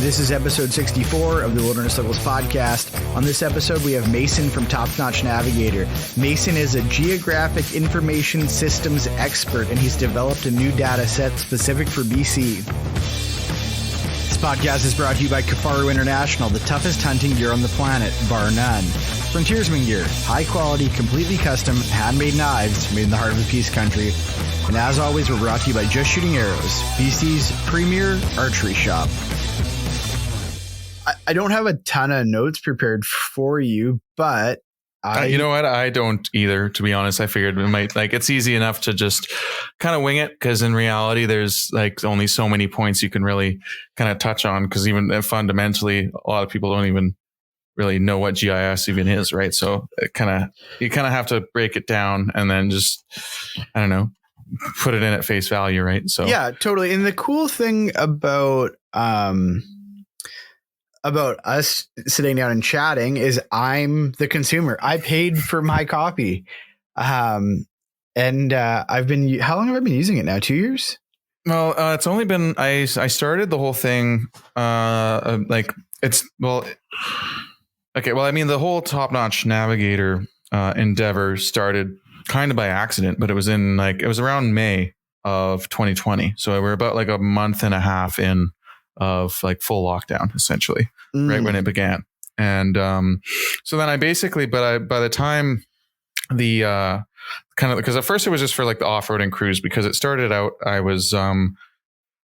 This is episode 64 of the Wilderness Locals podcast. On this episode, we have Mason from Notch Navigator. Mason is a geographic information systems expert, and he's developed a new data set specific for BC. This podcast is brought to you by Coniferous International, the toughest hunting gear on the planet, bar none. Frontiersman gear, high quality, completely custom, handmade knives made in the heart of the Peace Country. And as always, we're brought to you by Just Shooting Arrows, BC's premier archery shop. I don't have a ton of notes prepared for you, but you know what? I don't either, to be honest. I figured it might, it's easy enough to just kind of wing it, because in reality, there's only so many points you can really kind of touch on, because even fundamentally, a lot of people don't even really know what GIS even is, right? So you kind of have to break it down and then just, I don't know, put it in at face value, right? So yeah, totally. And the cool thing about us sitting down and chatting is I'm the consumer. I paid for my copy. And I've been, how long have I been using it now? 2 years? Well, it's only been, I started the whole thing, the whole Top-Notch Navigator endeavor started kind of by accident, but it was it was around May of 2020. So we're about a month and a half in of full lockdown, essentially, right when it began. And so then I basically, by the time the because at first it was just for the off-roading cruise, because it started out, I was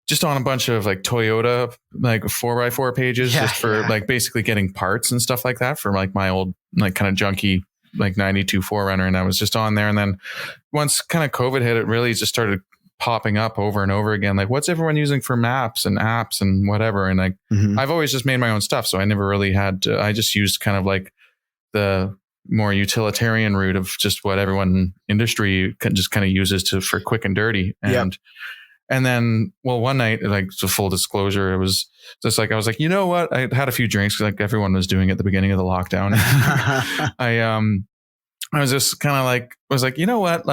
just on a bunch of Toyota 4x4 pages, just for basically getting parts and stuff like that for my old kind of junky 92 4Runner, and I was just on there. And then once kind of COVID hit, it really just started popping up over and over again, what's everyone using for maps and apps and whatever. And I've always just made my own stuff, so I never really had to, I just used kind of the more utilitarian route of just what everyone industry just kind of uses for quick and dirty. And then, well, one night, to full disclosure, it was just I was you know what? I had a few drinks, everyone was doing at the beginning of the lockdown. I was just kind of you know what?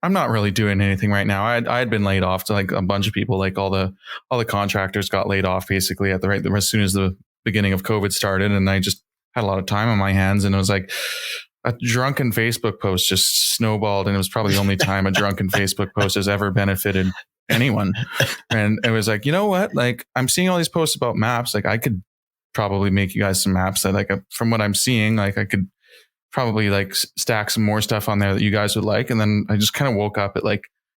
I'm not really doing anything right now. I had been laid off to a bunch of people, all the contractors got laid off basically as soon as the beginning of COVID started. And I just had a lot of time on my hands, and it was a drunken Facebook post just snowballed. And it was probably the only time a drunken Facebook post has ever benefited anyone. And it was you know what? I'm seeing all these posts about maps. I could probably make you guys some maps that from what I'm seeing, I could probably stack some more stuff on there that you guys would like. And then I just kind of woke up at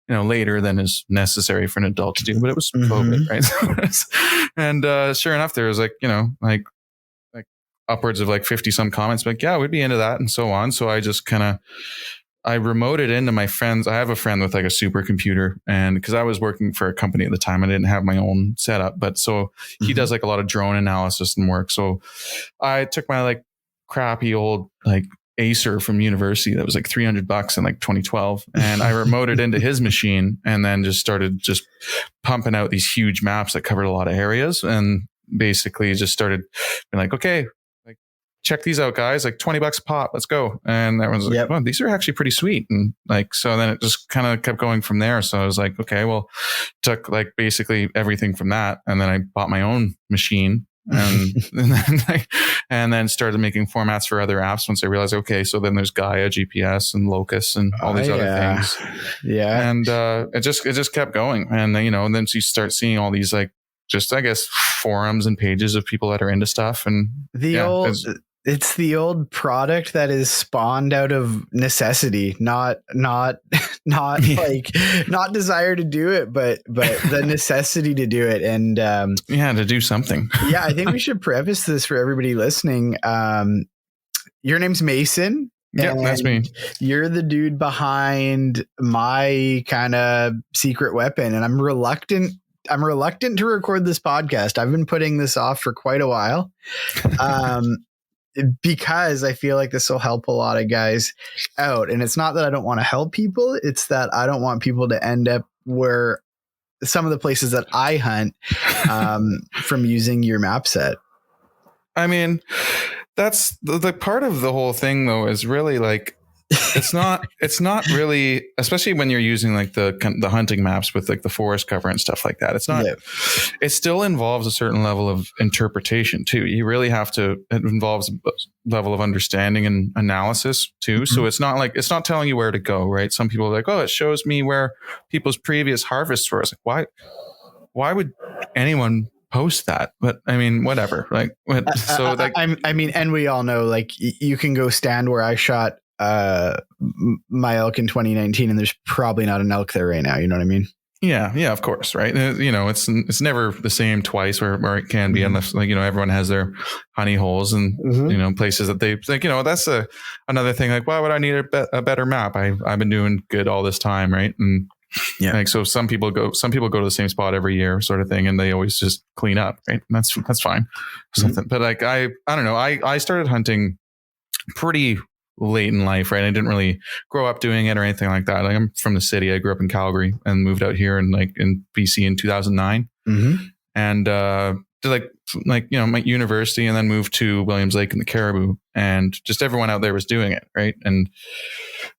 later than is necessary for an adult to do, but it was COVID, right? And sure enough, there was upwards of 50 some comments, yeah, we'd be into that, and so on. So I just I remoted into my friends. I have a friend with a supercomputer, and because I was working for a company at the time, I didn't have my own setup, but so he does a lot of drone analysis and work. So I took my crappy old Acer from university that was $300 in 2012, and I remoted into his machine, and then just started pumping out these huge maps that covered a lot of areas, and basically just started being okay, check these out, guys, $20 a pop, let's go. And everyone's oh, these are actually pretty sweet. And so then it just kind of kept going from there. So I was okay, well, took basically everything from that, and then I bought my own machine. And then started making formats for other apps once I realized, okay, so then there's Gaia, GPS, and Locus, and all these other things. Yeah. And it just kept going. And and then so you start seeing all these forums and pages of people that are into stuff. And it's the old product that is spawned out of necessity, not desire to do it, but the necessity to do it. And to do something. Yeah, I think we should preface this for everybody listening. Your name's Mason. Yeah, that's me. You're the dude behind my kind of secret weapon, and I'm reluctant to record this podcast. I've been putting this off for quite a while. Because I feel this will help a lot of guys out. And it's not that I don't want to help people. It's that I don't want people to end up where some of the places that I hunt from using your map set. I mean, that's the part of the whole thing, though, is really it's not really, especially when you're using like the hunting maps with like the forest cover and stuff like that. It's not, it still involves a certain level of interpretation too. You really have to, it involves a level of understanding and analysis too. Mm-hmm. So it's not telling you where to go, right? Some people are like, oh, it shows me where people's previous harvests were. It's like, why would anyone post that? But I mean, whatever. Like, so like, I mean, and we all know, like, you can go stand where I shot my elk in 2019, and there's probably not an elk there right now. You know what I mean? Yeah, of course, right. You know, it's never the same twice, where it can be, unless, like, you know, everyone has their honey holes and you know, places that they like. You know, that's another thing. Like, why would I need a better map? I've been doing good all this time, right? And yeah, like, so some people go to the same spot every year, sort of thing, and they always just clean up, right? And that's fine. Something, but like I don't know. I started hunting pretty late in life, right? I didn't really grow up doing it or anything like that. Like, I'm from the city. I grew up in Calgary and moved out here in BC in 2009, and did like you know, my university, and then moved to Williams Lake in the Caribou, and just everyone out there was doing it, right? And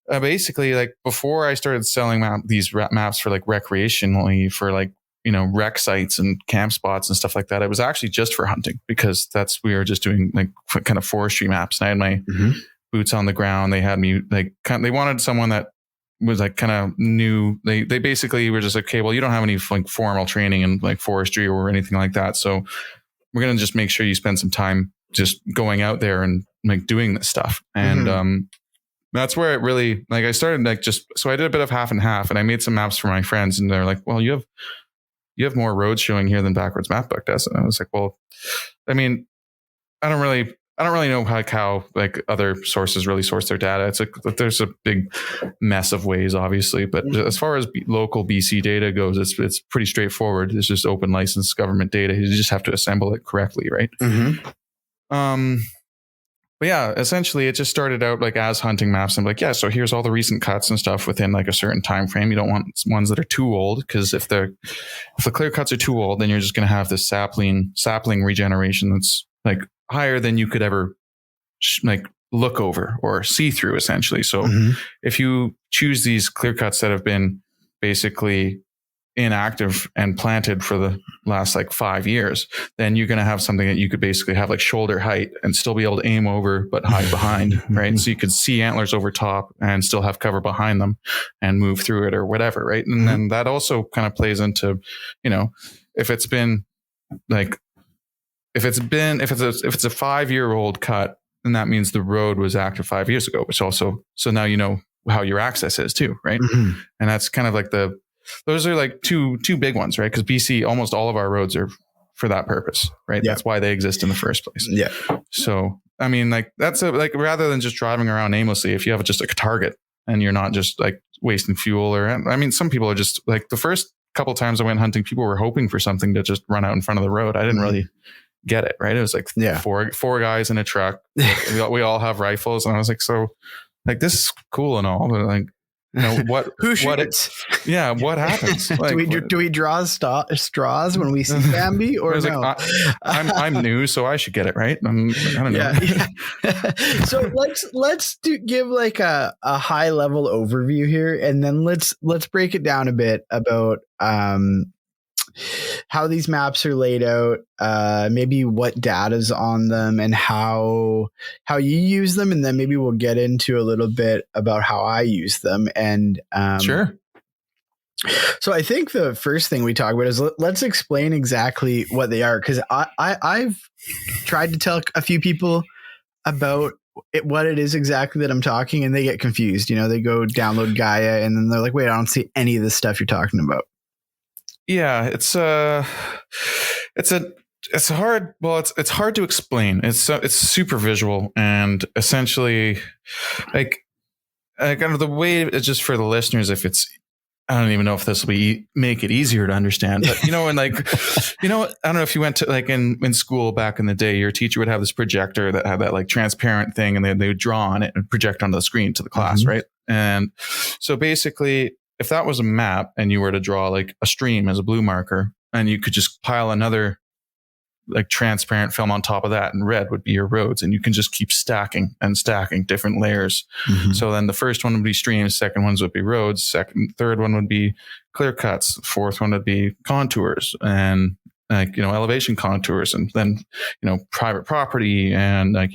basically, like, before I started selling these maps for like recreationally, for like, you know, rec sites and camp spots and stuff like that, it was actually just for hunting, because we were just doing like kind of forestry maps. And I had my boots on the ground. They had me like, they wanted someone that was like kind of new. They basically were just like, okay, well, you don't have any like formal training in like forestry or anything like that, so we're going to just make sure you spend some time just going out there and like doing this stuff. And that's where it really, like, I started like, so I did a bit of half and half, and I made some maps for my friends, and they're like, well, you have more roads showing here than Backwards Map Book does. And I was like, well, I mean, I don't really know how like other sources really source their data. It's like, there's a big mess of ways, obviously, but as far as local BC data goes, it's pretty straightforward. It's just open license government data. You just have to assemble it correctly, right? But yeah, essentially, it just started out like as hunting maps. And like, yeah, so here's all the recent cuts and stuff within like a certain time frame. You don't want ones that are too old, because if the clear cuts are too old, then you're just going to have this sapling regeneration that's like higher than you could ever like look over or see through, essentially. So if you choose these clear cuts that have been basically inactive and planted for the last like 5 years, then you're going to have something that you could basically have like shoulder height and still be able to aim over, but hide behind, right? So you could see antlers over top and still have cover behind them and move through it or whatever, right? And then that also kind of plays into, you know, if it's a 5-year-old cut, then that means the road was active 5 years ago, which also, so now you know how your access is too, right? And that's kind of like those are like two big ones, right? Because BC, almost all of our roads are for that purpose, right? Yeah. That's why they exist in the first place. Yeah. So, I mean, like, that's like, rather than just driving around aimlessly, if you have just like a target and you're not just like wasting fuel, or, I mean, some people are just like, the first couple of times I went hunting, people were hoping for something to just run out in front of the road. I didn't really get it, right? It was like four guys in a truck. we all have rifles, and I was like, so like, this is cool and all, but like, you know, what happens? Like, do we draw straws when we see Bambi, or no? Like, I'm new, so I should get it right. I don't know. Yeah. So let's give like a high level overview here, and then let's break it down a bit about how these maps are laid out, maybe what data's on them, and how you use them, and then maybe we'll get into a little bit about how I use them. And sure. So I think the first thing we talk about is let's explain exactly what they are, because I've tried to tell a few people about what it is exactly that I'm talking, and they get confused. You know, they go download Gaia, and then they're like, wait, I don't see any of the stuff you're talking about. Yeah, it's hard. Well, it's hard to explain. It's super visual, and essentially, like kind of the way it's just for the listeners. If it's, I don't even know if this will make it easier to understand, but you know, and like, you know, I don't know if you went to like in school back in the day, your teacher would have this projector that had that like transparent thing, and they would draw on it and project onto the screen to the class, right? And so basically, if that was a map and you were to draw like a stream as a blue marker, and you could just pile another like transparent film on top of that, and red would be your roads, and you can just keep stacking and stacking different layers. So then the first one would be streams, second ones would be roads, third one would be clear cuts, fourth one would be contours, and like, elevation contours, and then, private property, and like,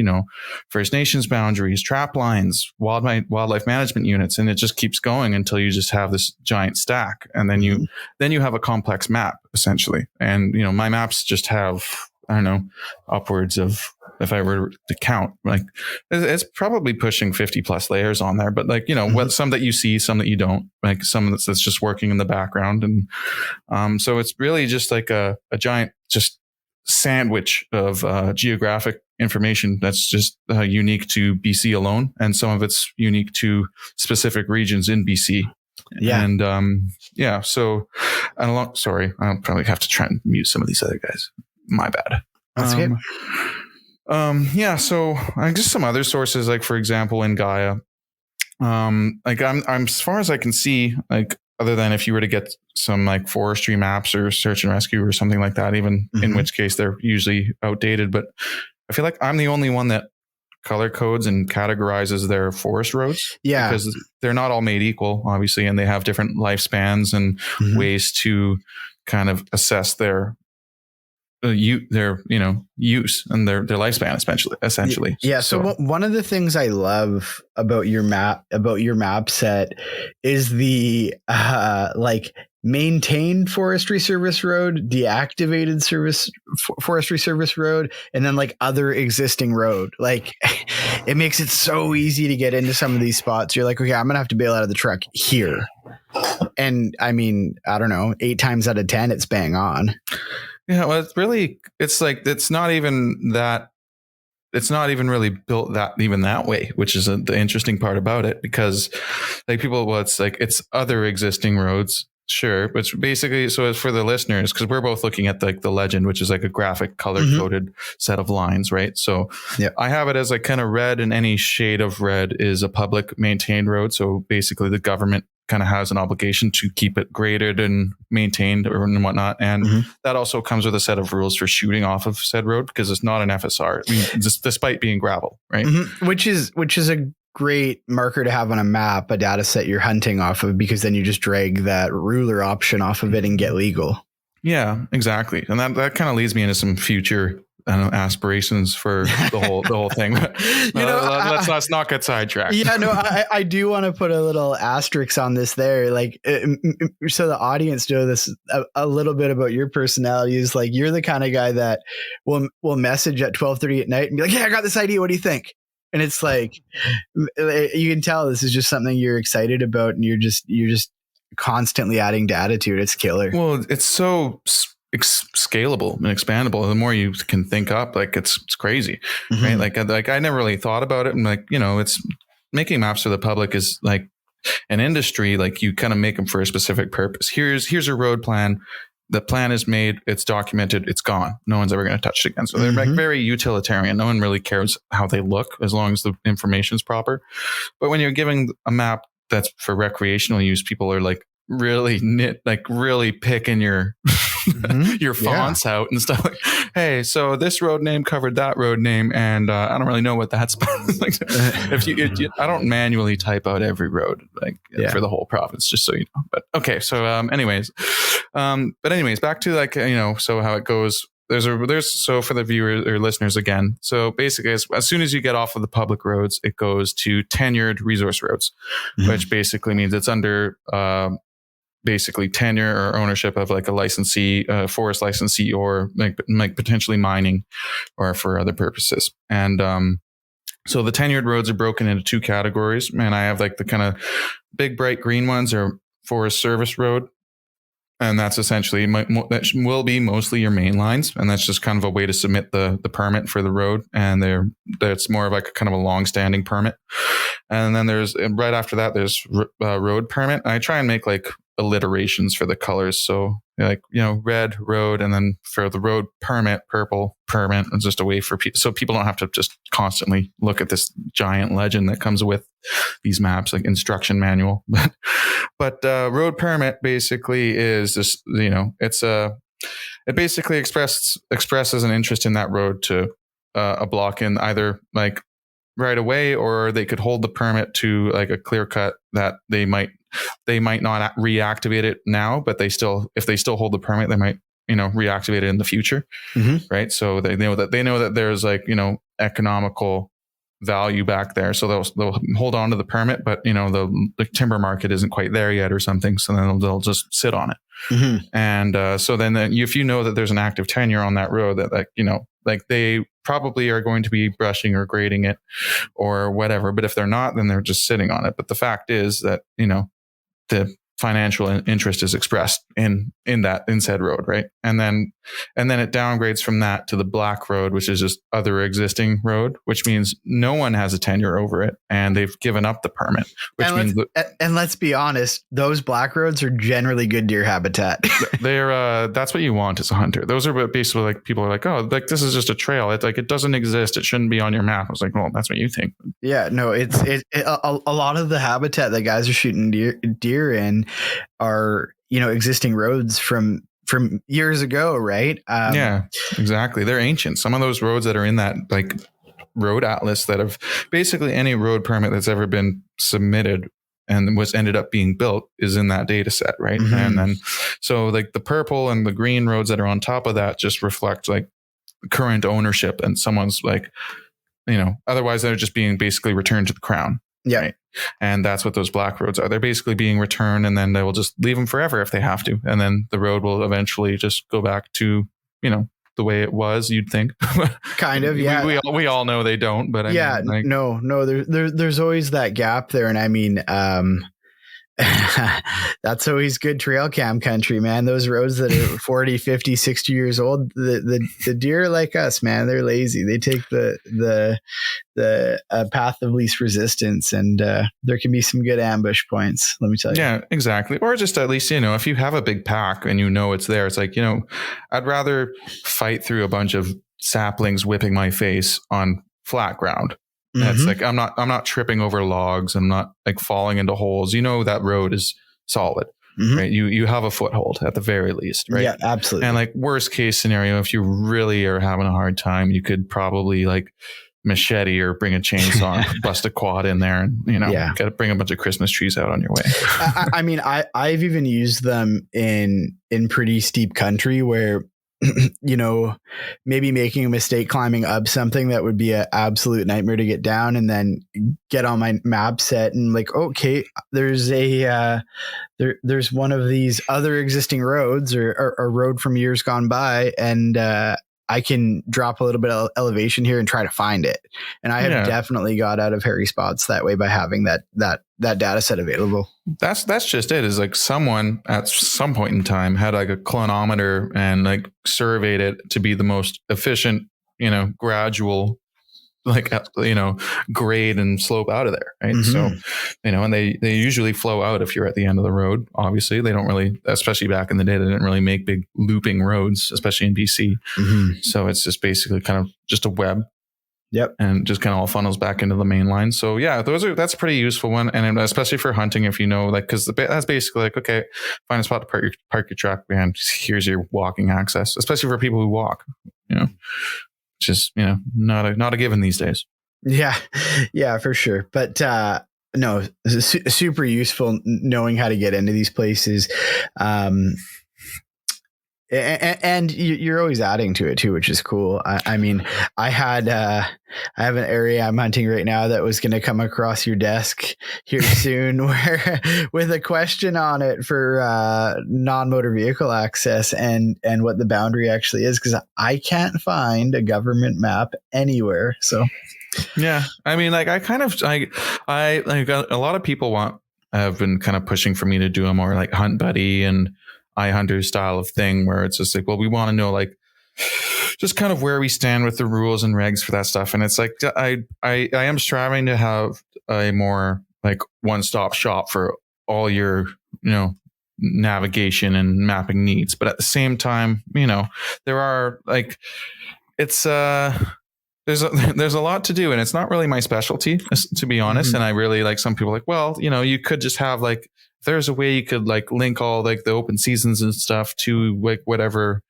First Nations boundaries, trap lines, wildlife management units. And it just keeps going until you just have this giant stack. And then you have a complex map essentially. And, my maps just have, I don't know, upwards of, if I were to count, like it's probably pushing 50 plus layers on there, but like, what, some that you see, some that you don't, like some that's just working in the background. And so it's really just like a giant, just sandwich of geographic information that's just unique to BC alone. And some of it's unique to specific regions in BC. Yeah. And so sorry, I'll probably have to try and mute some of these other guys. My bad. That's okay. So just some other sources, like for example, in Gaia, like I'm as far as I can see, like other than if you were to get some like forestry maps or search and rescue or something like that, even in which case they're usually outdated. But I feel like I'm the only one that color codes and categorizes their forest roads. Yeah. Because they're not all made equal, obviously, and they have different lifespans and ways to kind of assess their use and their lifespan essentially. Yeah. So one of the things I love about your map set is the like maintained forestry service road, deactivated forestry service road, and then like other existing road. Like it makes it so easy to get into some of these spots. You're like, okay, I'm gonna have to bail out of the truck here. And I mean, I don't know, 8 times out of 10, it's bang on. Yeah, well, it's not even really built that way, which is the interesting part about it, because like it's other existing roads, sure, but basically, so as for the listeners, because we're both looking at like the legend, which is like a graphic color coded set of lines, right? So I have it as like kind of red, and any shade of red is a public maintained road. So basically, the government kind of has an obligation to keep it graded and maintained and whatnot. And that also comes with a set of rules for shooting off of said road, because it's not an FSR, despite being gravel, right? Which is a great marker to have on a map, a data set you're hunting off of, because then you just drag that ruler option off of it and get legal. Yeah, exactly. And that kind of leads me into some future aspirations for the whole thing. Let's not get sidetracked. Yeah, no, I do want to put a little asterisk on this there, like so the audience know this a little bit about your personality. Is like you're the kind of guy that will message at 12:30 at night and be like, "Yeah, I got this idea. What do you think?" And it's like you can tell this is just something you're excited about, and you're just constantly adding to attitude. It's killer. Well, it's so scalable and expandable. The more you can think up, like it's crazy, right? Like I never really thought about it, and like it's making maps for the public is like an industry. Like you kind of make them for a specific purpose. Here's a road plan. The plan is made. It's documented. It's gone. No one's ever going to touch it again. So they're like very utilitarian. No one really cares how they look as long as the information is proper. But when you're giving a map that's for recreational use, people are like really picking your your fonts out and stuff. Like, hey, so this road name covered that road name, and I don't really know what that's about. Like, I don't manually type out every road for the whole province, just so you know. But okay, so anyways, back to like so how it goes. There's so for the viewers or listeners again. So basically, as soon as you get off of the public roads, it goes to tenured resource roads, which basically means it's under basically tenure or ownership of like a licensee, forest licensee, or like potentially mining or for other purposes. And so the tenured roads are broken into 2 categories. And I have like the kind of big bright green ones are Forest Service Road. And that's essentially that will be mostly your main lines. And that's just kind of a way to submit the permit for the road. And that's more of like a kind of a long-standing permit. And then right after that, there's road permit. I try and make like alliterations for the colors. So like, red road, and then for the road permit, purple permit. It's just a way for people, so people don't have to just constantly look at this giant legend that comes with these maps, like instruction manual. But road permit basically is just, it's a it basically expresses an interest in that road to a block in either like right away, or they could hold the permit to like a clear cut that they might not reactivate it now, but if they still hold the permit, they might, reactivate it in the future. Mm-hmm. Right. So they know that there's like, economical value back there. So they'll hold on to the permit, but the timber market isn't quite there yet or something. So then they'll just sit on it. Mm-hmm. And so then if you know that there's an active tenure on that road that like they probably are going to be brushing or grading it or whatever. But if they're not, then they're just sitting on it. But the fact is that, the financial interest is expressed in said road, right? And then it downgrades from that to the black road, which is just other existing road, which means no one has a tenure over it and they've given up the permit. And let's be honest, those black roads are generally good deer habitat. That's what you want as a hunter. Those are basically like people are like, oh, like this is just a trail. It's like it doesn't exist. It shouldn't be on your map. I was like, well, that's what you think. Yeah, no, a lot of the habitat that guys are shooting deer in are existing roads from years ago, right? Yeah, exactly. They're ancient. Some of those roads that are in that like road atlas that have basically any road permit that's ever been submitted and was ended up being built is in that data set, right? Mm-hmm. And then so like the purple and the green roads that are on top of that just reflect like current ownership, and someone's like, otherwise they're just being basically returned to the crown. Yeah. Right? And that's what those black roads are. They're basically being returned, and then they will just leave them forever if they have to. And then the road will eventually just go back to, the way it was, you'd think. Kind of, yeah. We all know they don't, but no, there's always that gap there. And I mean, that's always good trail cam country, man. Those roads that are 40, 50, 60 years old, the deer like us, man, they're lazy. They take the path of least resistance, and there can be some good ambush points, let me tell you. Yeah, exactly. Or just at least, if you have a big pack and it's there, it's like, I'd rather fight through a bunch of saplings whipping my face on flat ground. Mm-hmm. It's like I'm not tripping over logs. I'm not like falling into holes. That road is solid, mm-hmm. right? You have a foothold at the very least, right? Yeah, absolutely. And like worst case scenario, if you really are having a hard time, you could probably like machete or bring a chainsaw, bust a quad in there, and got to bring a bunch of Christmas trees out on your way. I mean, I've even used them in pretty steep country where maybe making a mistake climbing up something that would be an absolute nightmare to get down, and then get on my map set and like, okay, there's there's one of these other existing roads or a road from years gone by, and I can drop a little bit of elevation here and try to find it. And I have definitely got out of hairy spots that way by having that data set available. That's just it, is like someone at some point in time had like a clinometer and like surveyed it to be the most efficient, gradual, like, grade and slope out of there. Right. Mm-hmm. So, and they usually flow out if you're at the end of the road. Obviously they don't really, especially back in the day, they didn't really make big looping roads, especially in BC. Mm-hmm. So it's just basically kind of just a web. Yep. And just kind of all funnels back into the main line. So yeah, that's a pretty useful one. And especially for hunting, if cause that's basically like, okay, find a spot to park your truck, man, here's your walking access, especially for people who walk, just, not a given these days. Yeah. Yeah, for sure. But, no, super useful knowing how to get into these places. And you're always adding to it too, which is cool. I mean, I have an area I'm hunting right now that was going to come across your desk here soon, where with a question on it for non-motor vehicle access and what the boundary actually is, because I can't find a government map anywhere. So yeah, I mean, like I like a lot of people have been kind of pushing for me to do a more like Hunt Buddy and iHunter style of thing, where it's just like, well, we want to know like just kind of where we stand with the rules and regs for that stuff. And it's like, I am striving to have a more like one-stop shop for all your, navigation and mapping needs. But at the same time, there are like, it's, there's a lot to do, and it's not really my specialty, to be honest. Mm-hmm. And I really like, some people like, well, you could just have like if there's a way you could like link all like the open seasons and stuff to like whatever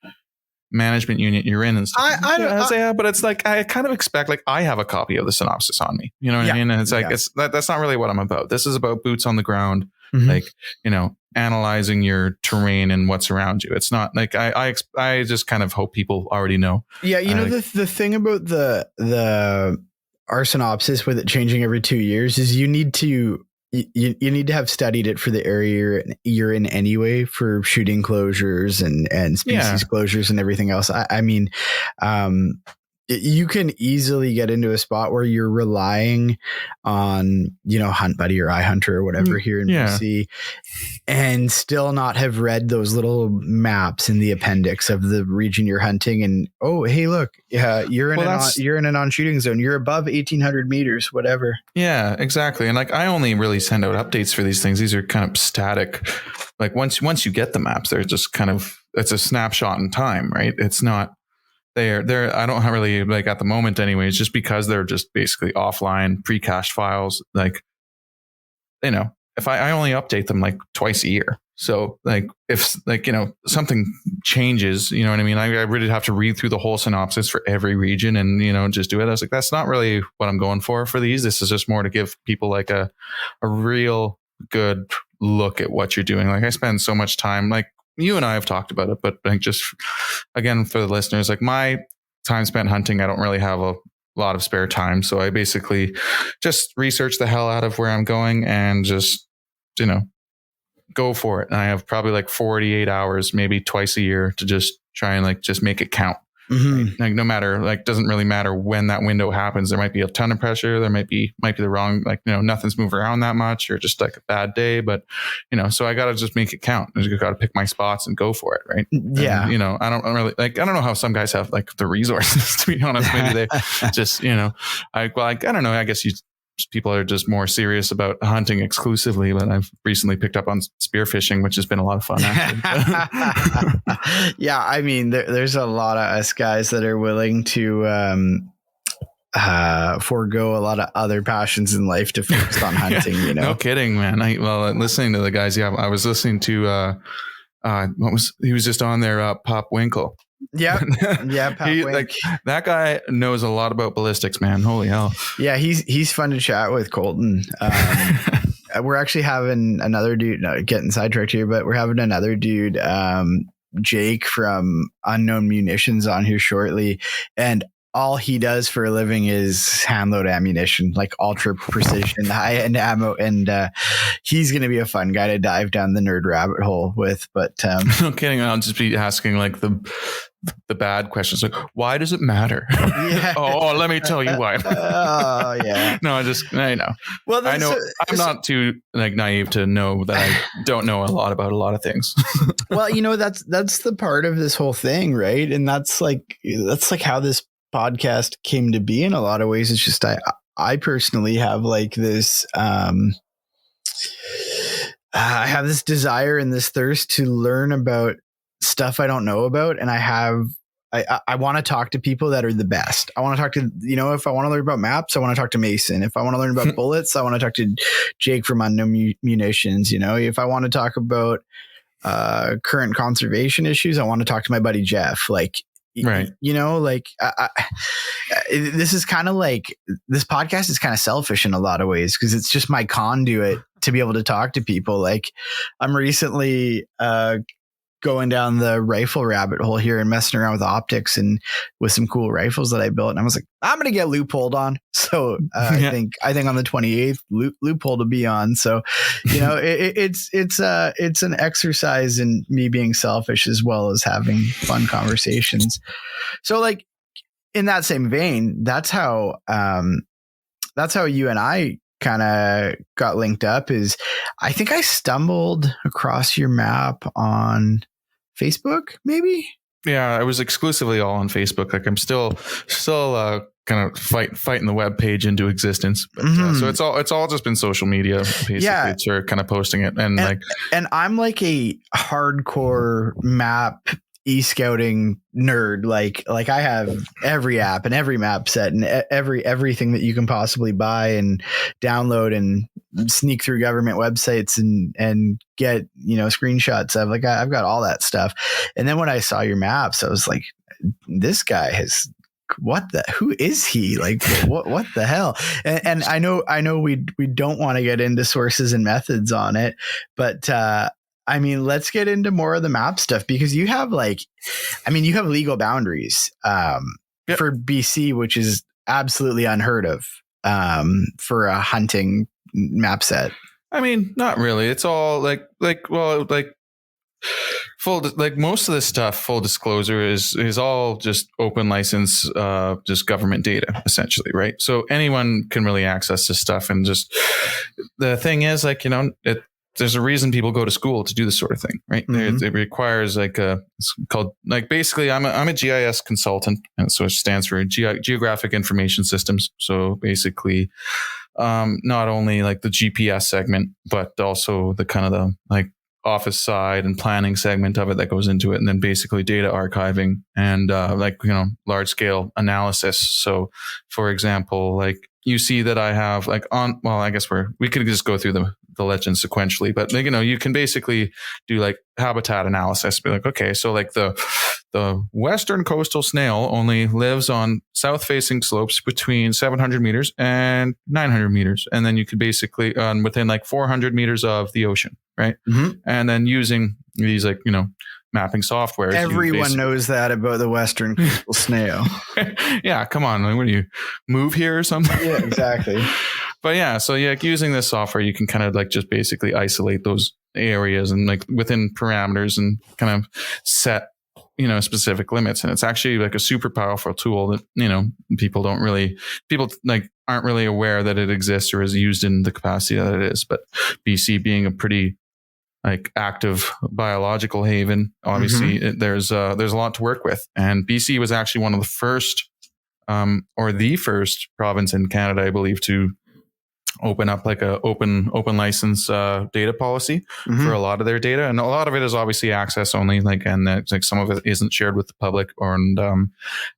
management unit you're in and stuff. But it's like I kind of expect, like, I have a copy of the synopsis on me, you know what I mean? And it's like that's not really what I'm about. This is about boots on the ground, like, you know, analyzing your terrain and what's around you. It's not like I just kind of hope people already know. Yeah, you know, the thing about our synopsis with it changing every 2 years is you need to have studied it for the area you're in anyway, for shooting closures and species closures and everything else. I mean, you can easily get into a spot where you're relying on, you know, Hunt Buddy or iHunter or whatever here in BC, and still not have read those little maps in the appendix of the region you're hunting. And, oh, hey, look, you're in a non-shooting zone. You're above 1,800 meters, whatever. Yeah, exactly. And like, I only really send out updates for these things. These are kind of static. Like once you get the maps, they're just kind of, it's a snapshot in time, right? It's not, they're I don't really, like, at the moment anyways, just because they're just basically offline pre-cached files. Like, you know, if I only update them like twice a year. So like, if like, you know, something changes, you know what I mean? I really have to read through the whole synopsis for every region and, you know, just do it. I was like, that's not really what I'm going for these. This is just more to give people like a real good look at what you're doing. Like, I spend so much time, like, you and I have talked about it, but like, just again, for the listeners, like, my time spent hunting, I don't really have a lot of spare time. So I basically just research the hell out of where I'm going and just, you know, go for it. And I have probably like 48 hours, maybe twice a year, to just try and like, just make it count. Right? Like, no matter, like, doesn't really matter when that window happens. There might be a ton of pressure. There might be the wrong, like, you know, nothing's moving around that much, or just like a bad day, but, you know, so I got to just make it count. I just got to pick my spots and go for it. Right. Yeah. And, you know, I don't know how some guys have like the resources, to be honest. Maybe they just, you know, I don't know. I guess people are just more serious about hunting exclusively, but I've recently picked up on spearfishing, which has been a lot of fun, actually. Yeah, I mean, there's a lot of us guys that are willing to forego a lot of other passions in life to focus on hunting. You know, no kidding, man. Listening to the guys, I was listening to he was just on there, Pop Winkle. Yeah. Like, that guy knows a lot about ballistics, man. Holy hell. Yeah, he's fun to chat with, Colton. We're actually having another dude, getting sidetracked here, but we're having another dude, Jake from Unknown Munitions, on here shortly, and all he does for a living is hand load ammunition, like ultra precision, high end ammo. And he's going to be a fun guy to dive down the nerd rabbit hole with. But no kidding. I'll just be asking like the bad questions. Like, why does it matter? Yeah. Oh, let me tell you why. Oh, yeah. No, I know. Well, I know I'm not too like naive to know that I don't know a lot about a lot of things. Well, you know, that's the part of this whole thing, right? And that's like how this podcast came to be in a lot of ways. It's just I personally have like this I have this desire and this thirst to learn about stuff I don't know about, and I want to talk to people that are the best. I want to talk to, you know, if I want to learn about maps, I want to talk to Mason. If I want to learn about bullets, I want to talk to Jake from Unknown Munitions. You know, if I want to talk about current conservation issues, I want to talk to my buddy Jeff. Like, right. You know, like this is kind of like, this podcast is kind of selfish in a lot of ways, because it's just my conduit to be able to talk to people. Like, I'm recently going down the rifle rabbit hole here and messing around with optics and with some cool rifles that I built. And I was like, I'm going to get loopholed on. So I think on the 28th loophole to be on. So, you know, it's an exercise in me being selfish as well as having fun conversations. So like, in that same vein, that's how you and I kind of got linked up. Is I think I stumbled across your map on Facebook, maybe. Yeah, I was exclusively all on Facebook. Like, I'm still kind of fighting the web page into existence. But, so it's all just been social media, basically. Yeah. It's kind of posting it, and I'm like a hardcore map e-scouting nerd. Like I have every app and every map set and everything that you can possibly buy and download and sneak through government websites and get, screenshots of. Like I've got all that stuff. And then when I saw your maps, I was like, this guy has, who is he? Like, what the hell? And I know we don't want to get into sources and methods on it, but I mean, let's get into more of the map stuff, because you have you have legal boundaries for BC, which is absolutely unheard of for a hunting map set. I mean, not really. It's all most of this stuff, full disclosure, is all just open license, just government data, essentially, right? So anyone can really access this stuff, and just the thing is, there's a reason people go to school to do this sort of thing, right? Mm-hmm. It requires it's called basically I'm a GIS consultant, and so it stands for Geographic Information Systems. So basically, not only the GPS segment, but also the kind of the office side and planning segment of it that goes into it, and then basically data archiving and large scale analysis. So, for example, you see that I have I guess we could just go through the legend sequentially, but you can basically do habitat analysis. Be okay, so the western coastal snail only lives on south facing slopes between 700 meters and 900 meters, and then you could basically within 400 meters of the ocean, right? Mm-hmm. And then using these mapping software. Everyone knows that about the western coastal snail. Yeah, come on, what do you move here or something? Yeah, exactly. But yeah, so using this software, you can kind of just basically isolate those areas and within parameters and kind of set specific limits. And it's actually a super powerful tool that people aren't really aware that it exists or is used in the capacity that it is. But BC being a pretty active biological haven, obviously, mm-hmm. there's a lot to work with. And BC was actually one of the first or the first province in Canada, I believe, to open up a open license data policy mm-hmm. for a lot of their data, and a lot of it is obviously access only, and some of it isn't shared with the public, and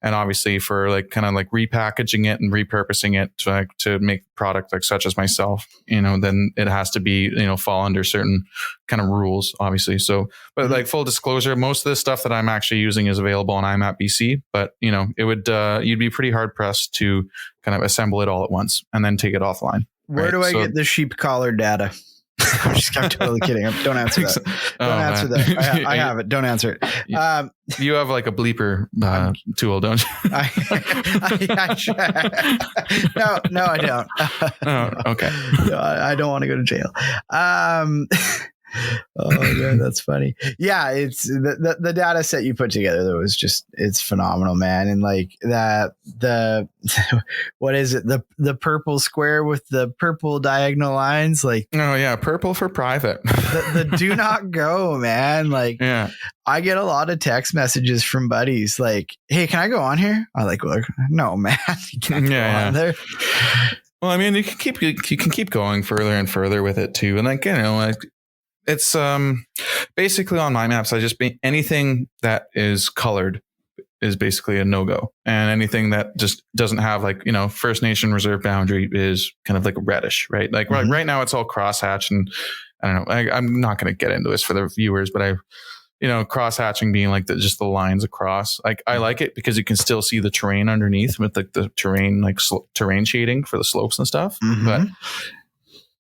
obviously for repackaging it and repurposing it to make product such as myself, then it has to be fall under certain kind of rules, obviously. So, but mm-hmm. Full disclosure, most of the stuff that I'm actually using is available on IMAP BC, but it would you'd be pretty hard pressed to kind of assemble it all at once and then take it offline. Where do I get the sheep collar data? I'm totally kidding. Don't answer that. Don't answer that. I have it. Don't answer it. You have a bleeper tool, don't you? No, I don't. Oh, okay. No, I don't want to go to jail. Oh man, that's funny. Yeah, it's the data set you put together though is it's phenomenal, man. And the what is it? The purple square with the purple diagonal lines, oh yeah, purple for private. the do not go, man. Yeah. I get a lot of text messages from buddies hey, can I go on here? I'm no, man, you can't go on there. Well, I mean, you can keep going further and further with it too, and it's basically on my maps. Anything that is colored is basically a no-go, and anything that just doesn't have First Nation reserve boundary is kind of reddish, right? Mm-hmm. Right now it's all crosshatch, and I don't know. I'm not going to get into this for the viewers, but crosshatching being just the lines across. I like it because you can still see the terrain underneath with the terrain terrain shading for the slopes and stuff, mm-hmm. but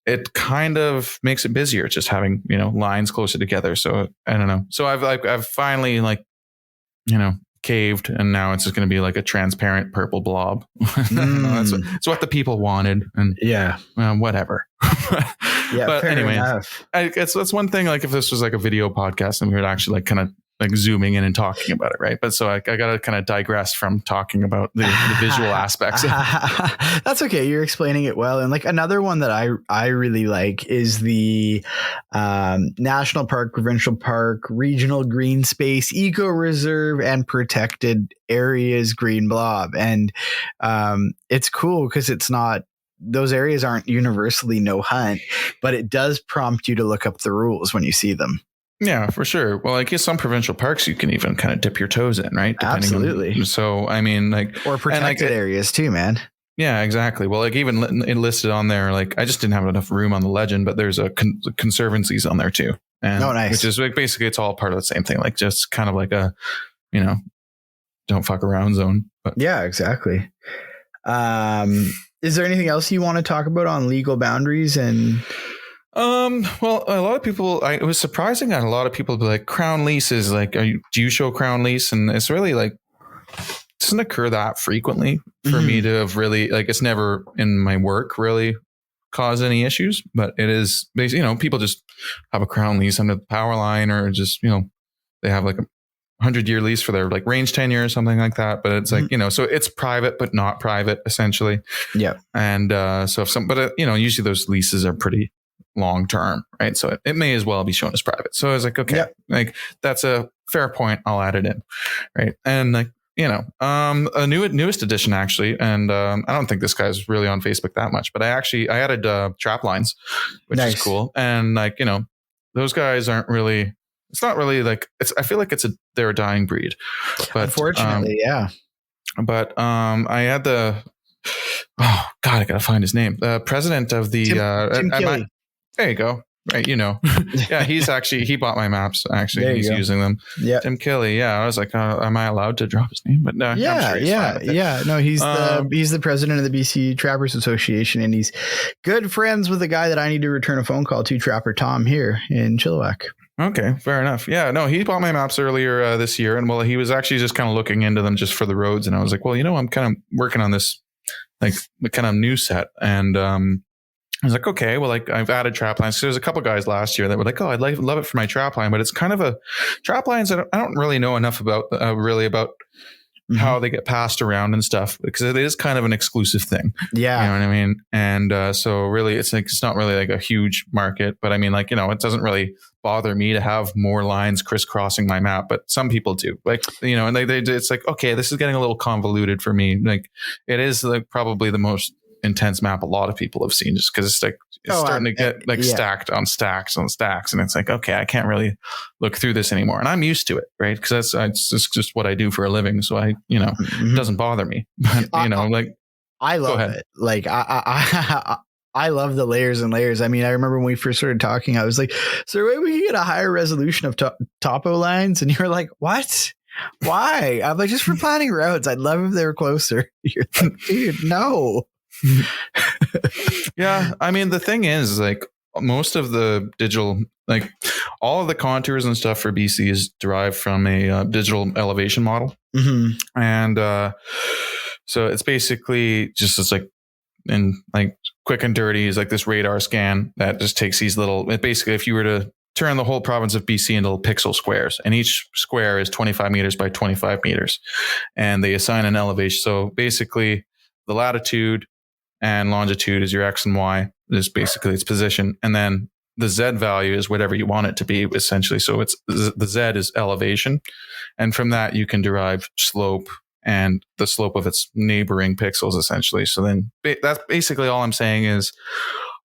it kind of makes it busier just having, lines closer together. So I don't know. So I've finally caved, and now it's just going to be a transparent purple blob. That's what the people wanted. And yeah, whatever. Yeah. But anyway, it's one thing. If this was a video podcast and we would actually kind of zooming in and talking about it, right? But so I got to kind of digress from talking about the visual aspects. That's okay. You're explaining it well. And another one that I really like is the national park, provincial park, regional green space, eco reserve, and protected areas green blob. And it's cool because those areas aren't universally no hunt, but it does prompt you to look up the rules when you see them. Yeah, for sure. Well, like some provincial parks, you can even kind of dip your toes in, right? Absolutely. So, I mean, like, or protected areas too, man. Yeah, exactly. Well, like even it listed on there, like I just didn't have enough room on the legend, but there's a conservancies on there too. And nice. Which is like basically it's all part of the same thing. Like just kind of like a, don't fuck around zone. But. Yeah, exactly. Is there anything else you want to talk about on legal boundaries and? Well, a lot of people, it was surprising that a lot of people be like crown leases, like, do you show crown lease? And it's really like, doesn't occur that frequently for me to have really, like, it's never in my work really caused any issues, but it is basically, people just have a crown lease under the power line, or just, they have like a 100-year lease for their like range tenure or something like that. But it's like, so it's private, but not private essentially. Yeah. And, so if usually those leases are pretty long term, right? So it may as well be shown as private. So I was like, okay, like that's a fair point. I'll add it in. Right. And like, a newest edition actually. And, I don't think this guy's really on Facebook that much, but I added, trap lines, which is cool. And like, those guys aren't really, it's not really like I feel like they're a dying breed, but unfortunately, yeah. But, I had I gotta find his name. The president of the, Tim Kelly. There you go. Right. Yeah, he bought my maps. Actually, he's using them. Yeah. Tim Kelly. Yeah. I was like, am I allowed to drop his name? But no. Yeah. Sure No, he's the president of the BC Trappers Association, and he's good friends with the guy that I need to return a phone call to, Trapper Tom here in Chilliwack. Okay, fair enough. Yeah, no, he bought my maps earlier this year, and well, he was actually just kind of looking into them just for the roads, and I was like, well, I'm kind of working on this like kind of new set, and I was like, okay, well, like I've added trap lines. So there's a couple guys last year that were like, oh, I'd love it for my trap line, but it's kind of a trap lines that I don't really know enough about, how they get passed around and stuff, because it is kind of an exclusive thing. Yeah. You know what I mean? And so really, it's like, it's not really like a huge market, but I mean, like, it doesn't really bother me to have more lines crisscrossing my map, but some people do, like, and it's like, okay, this is getting a little convoluted for me. Like it is like probably the most intense map a lot of people have seen, just because it's like starting to get like stacked on stacks on stacks, and it's like, okay, I can't really look through this anymore, and I'm used to it, right? Because that's just what I do for a living, so I it doesn't bother me. But like I love it. Like I love the layers and layers. I mean, I remember when we first started talking, I was like, "Is there a way we can get a higher resolution of topo lines?" And you were like, "What? Why?" I'm like, "Just for planning roads. I'd love if they were closer." You're like, "Dude, no." Yeah, I mean, the thing is, like, most of the digital, like all of the contours and stuff for BC is derived from a digital elevation model. And so it's basically just, it's like, in like quick and dirty, is like this radar scan that just takes these basically, if you were to turn the whole province of BC into pixel squares, and each square is 25 meters by 25 meters, and they assign an elevation. So basically the latitude and longitude is your X and Y, is basically its position. And then the Z value is whatever you want it to be, essentially. So it's the Z is elevation. And from that, you can derive slope and the slope of its neighboring pixels, essentially. So then that's basically all I'm saying is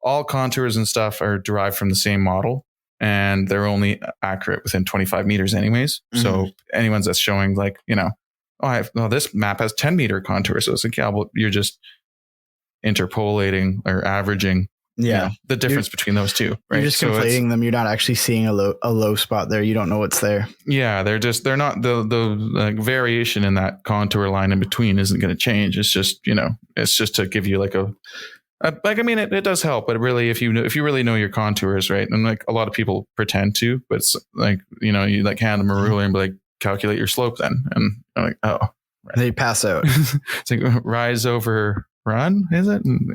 all contours and stuff are derived from the same model, and they're only accurate within 25 meters anyways. So anyone's that's showing like, this map has 10 meter contours. So it's like, yeah, well, you're just interpolating or averaging the difference between those two, right? You're just conflating them. You're not actually seeing a low spot there. You don't know what's there. Yeah, they're not the variation in that contour line in between isn't going to change. It's just it's just to give you like it does help, but really if you really know your contours, right? And like a lot of people pretend to, but it's like you like hand them a ruler and be like, calculate your slope then, and I'm like, oh, right. They pass out. It's like rise over run, is it? And,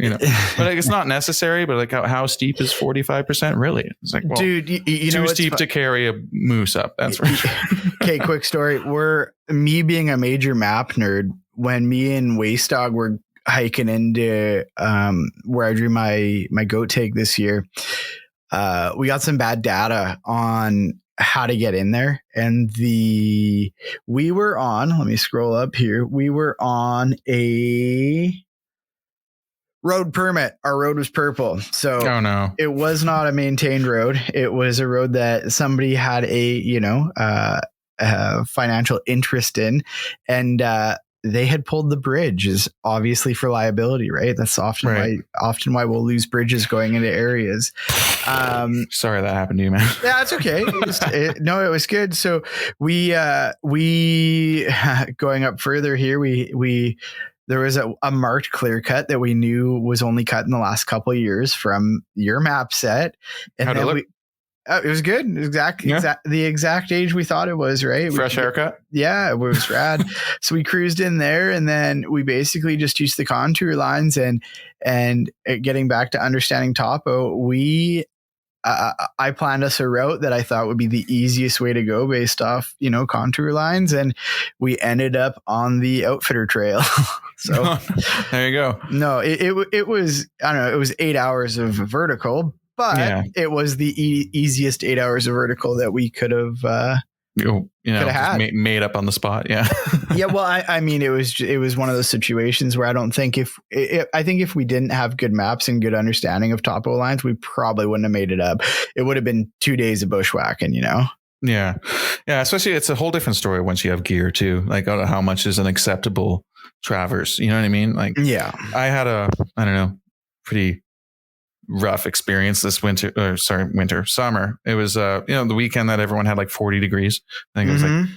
but like, it's not necessary. But like, how steep is 45%? Really? It's like, well, dude, too steep to carry a moose up. That's for sure. Okay, quick story. Me being a major map nerd, when me and Waste Dog were hiking into where I drew my goat take this year, we got some bad data on how to get in there, and we were on, let me scroll up here, we were on a Road permit. Our road was purple. So Oh no. it was not a maintained road. It was a road that somebody had a financial interest in, and they had pulled the bridges, obviously for liability, right? That's often why we'll lose bridges going into areas. Sorry that happened to you, man. Yeah, it's okay. It was good. So we going up further here, we there was a marked clear cut that we knew was only cut in the last couple of years from your map set. And How'd it look? It was good. The exact age we thought it was, right? Fresh haircut? Yeah, it was rad. So we cruised in there, and then we basically just used the contour lines and getting back to understanding topo, I planned us a route that I thought would be the easiest way to go based off, contour lines. And we ended up on the outfitter trail. So there you go. No, it was, I don't know, it was 8 hours of vertical, but it was the easiest 8 hours of vertical that we could have, made up on the spot. Yeah. Yeah. Well, I mean, it was one of those situations where I don't think I think if we didn't have good maps and good understanding of topo lines, we probably wouldn't have made it up. It would have been 2 days of bushwhacking, Yeah. Yeah. Especially it's a whole different story once you have gear too. Like, I don't know how much is an acceptable traverse. You know what I mean? Like, yeah, I had pretty rough experience this summer. It was the weekend that everyone had like 40 degrees. I think it was like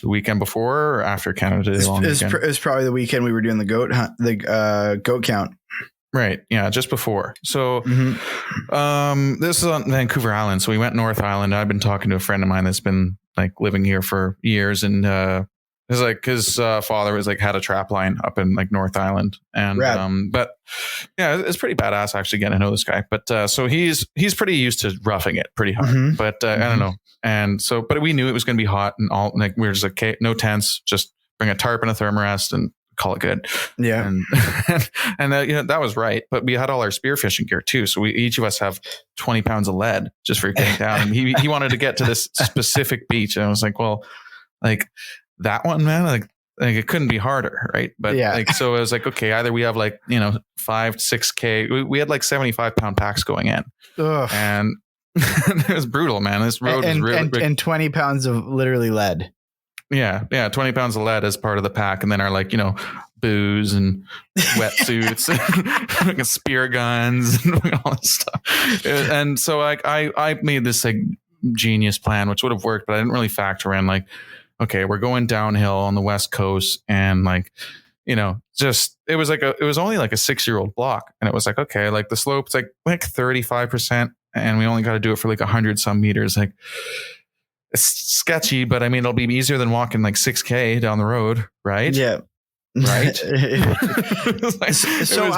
the weekend before or after Canada Day long weekend. It was probably the weekend we were doing the goat hunt, the goat count. Right. Yeah. Just before. So this is on Vancouver Island. So we went North Island. I've been talking to a friend of mine that's been like living here for years, and it's like his father was like had a trap line up in like North Island, and but yeah, it's pretty badass actually getting to know this guy. But so he's pretty used to roughing it pretty hard. But I don't know. And so, but we knew it was going to be hot, and all like we were just like, okay, no tents, just bring a tarp and a thermarest and call it good. Yeah. And that was right. But we had all our spearfishing gear too. So each of us have 20 pounds of lead just for getting down. And he wanted to get to this specific beach. And I was like, well, like that one, man, like it couldn't be harder. Right. But so I was like, okay, either we have like, 5 to 6K. We had like 75-pound packs going in. Ugh. And it was brutal, man. This road was really big. And 20 pounds of literally lead. Yeah. 20 pounds of lead as part of the pack. And then our like, booze and wetsuits and spear guns and all this stuff. And so like I made this like genius plan, which would have worked, but I didn't really factor in like, okay, we're going downhill on the West Coast, and like, it was only like a 6-year-old block. And it was like, okay, like the slope's like 35%, and we only got to do it for like 100 some meters. Like, it's sketchy, but I mean, it'll be easier than walking like 6K down the road, right? Yeah. Right. It was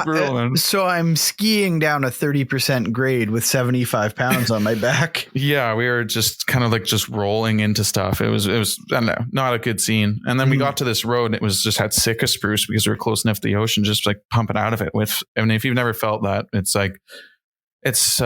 brutal, man. So I'm skiing down a 30% grade with 75 pounds on my back. Yeah, we were just kind of like just rolling into stuff. It was I don't know, not a good scene. And then we got to this road, and it was just had sitka spruce because we were close enough to the ocean, just like pumping out of it. If you've never felt that, it's like it's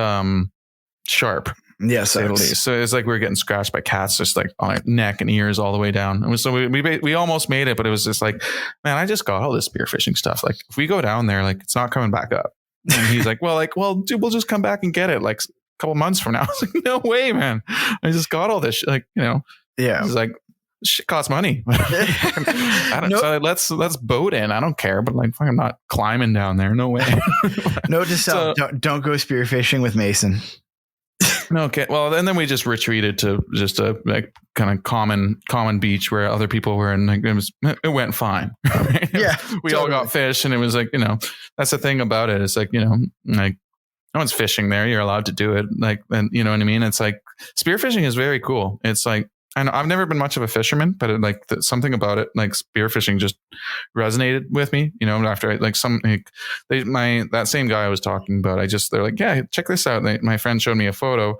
sharp. Yes, at least. So it's like we were getting scratched by cats, just like on our neck and ears all the way down. And so we almost made it, but it was just like, man, I just got all this spearfishing stuff. Like if we go down there, like it's not coming back up. And he's like, well, dude, we'll just come back and get it like a couple months from now. I was like, no way, man. I just got all this shit. Like, yeah. It's like, shit costs money. So let's boat in. I don't care, but like, I'm not climbing down there. No way. Note to self, don't go spearfishing with Mason. Okay. Well, and then we just retreated to just a like kind of common beach where other people were, and like it went fine. Right? Yeah. We all got fish, and it was like, that's the thing about it. It's like, like no one's fishing there. You're allowed to do it. Like, and you know what I mean? It's like spearfishing is very cool. It's like, I know I've never been much of a fisherman, but something about it, like spearfishing just resonated with me, after that same guy I was talking about, they're like, yeah, check this out. My friend showed me a photo,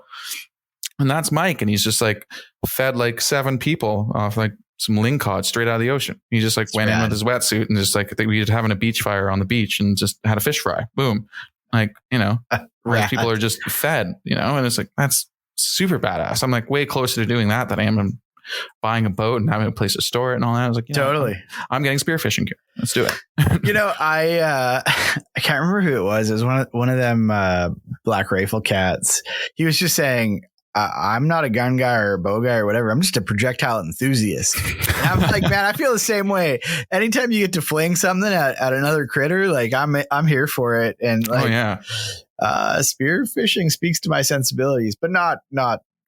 and that's Mike. And he's just like fed like 7 people off like some lingcod straight out of the ocean. He just like went in with his wetsuit and just like, I think we were having a beach fire on the beach and just had a fish fry. Boom. Like, people are just fed, and it's like, that's super badass. I'm like way closer to doing that than I am buying a boat and having a place to store it and all that. I was like, totally. I'm getting spearfishing gear. Let's do it. I can't remember who it was. It was one of them Black Rifle cats. He was just saying, I'm not a gun guy or a bow guy or whatever. I'm just a projectile enthusiast. And I'm like, man, I feel the same way. Anytime you get to fling something at another critter, like I'm here for it. And like, spear fishing speaks to my sensibilities, but not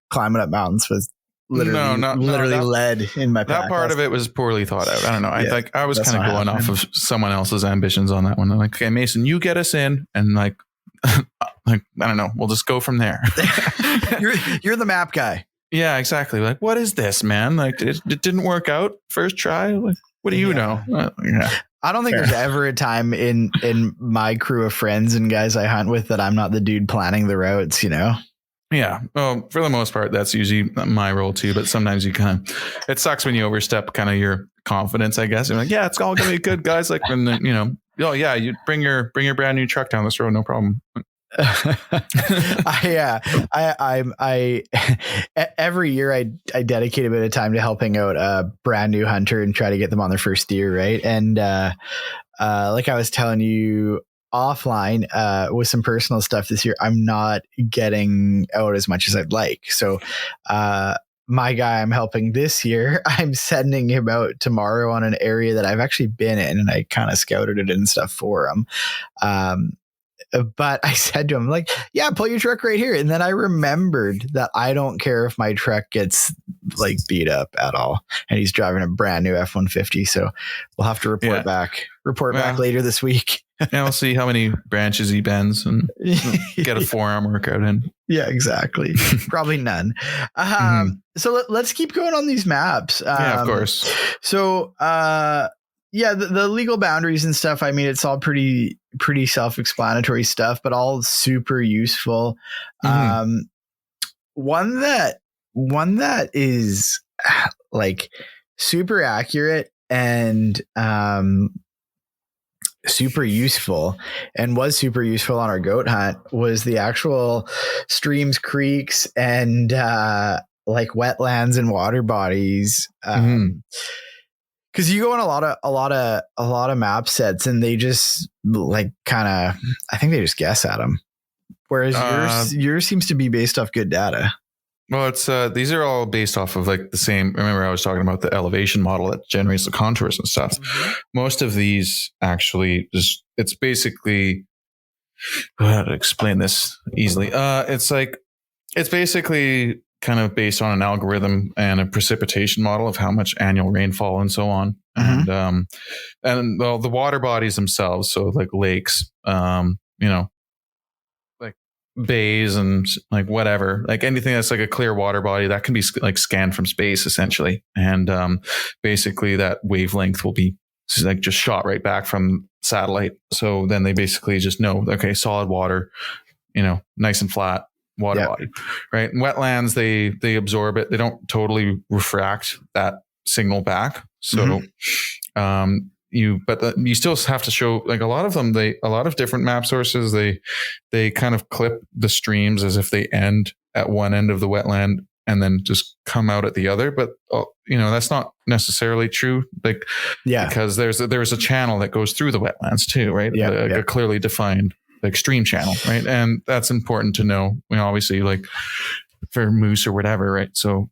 climbing up mountains with literally lead in my pack. That part of it was poorly thought out. I don't know. I was kind of going off of someone else's ambitions on that one. I'm like, okay, Mason, you get us in, and like I don't know, we'll just go from there. you're the map guy. Yeah, exactly. Like, what is this, man? Like, it didn't work out first try. Like, what do you know? I don't think there's ever a time in my crew of friends and guys I hunt with that I'm not the dude planning the routes, you know? Yeah. Well, for the most part, that's usually my role too. But sometimes it sucks when you overstep kind of your confidence, I guess. You're like, yeah, it's all going to be good, guys. Like when, oh yeah, you bring your brand new truck down this road. No problem. Every year I dedicate a bit of time to helping out a brand new hunter and try to get them on their first deer. Right. And, like I was telling you offline, with some personal stuff this year, I'm not getting out as much as I'd like. So, my guy I'm helping this year, I'm sending him out tomorrow on an area that I've actually been in, and I kind of scouted it and stuff for him. But I said to him, like, yeah, pull your truck right here. And then I remembered that I don't care if my truck gets like beat up at all. And he's driving a brand new F-150. So we'll have to report back later this week. Yeah, we'll see how many branches he bends and get a forearm workout in. Yeah, exactly. Probably none. So let's keep going on these maps. Yeah, of course. So, the legal boundaries and stuff. I mean, it's all pretty self-explanatory stuff, but all super useful. One that is like super accurate and super useful and was super useful on our goat hunt was the actual streams, creeks, and like wetlands and water bodies. Because you go on a lot of map sets and they just like kind of, I think they just guess at them. Whereas yours seems to be based off good data. Well, it's these are all based off of like the same. Remember, I was talking about the elevation model that generates the contours and stuff. Most of these actually it's basically, how to explain this easily. It's basically kind of based on an algorithm and a precipitation model of how much annual rainfall and so on. And the water bodies themselves. So like lakes, like bays and like whatever, like anything that's like a clear water body that can be like scanned from space essentially. And basically that wavelength will be like just shot right back from satellite. So then they basically just know, okay, solid water, nice and flat water body, right? And wetlands, they absorb it. They don't totally refract that signal back. So, you still have to show, like a lot of them, a lot of different map sources, they kind of clip the streams as if they end at one end of the wetland and then just come out at the other. But, that's not necessarily true. Like, because there's a channel that goes through the wetlands too, right? A clearly defined like stream channel, right? And that's important to know. Obviously, like for moose or whatever, right? So,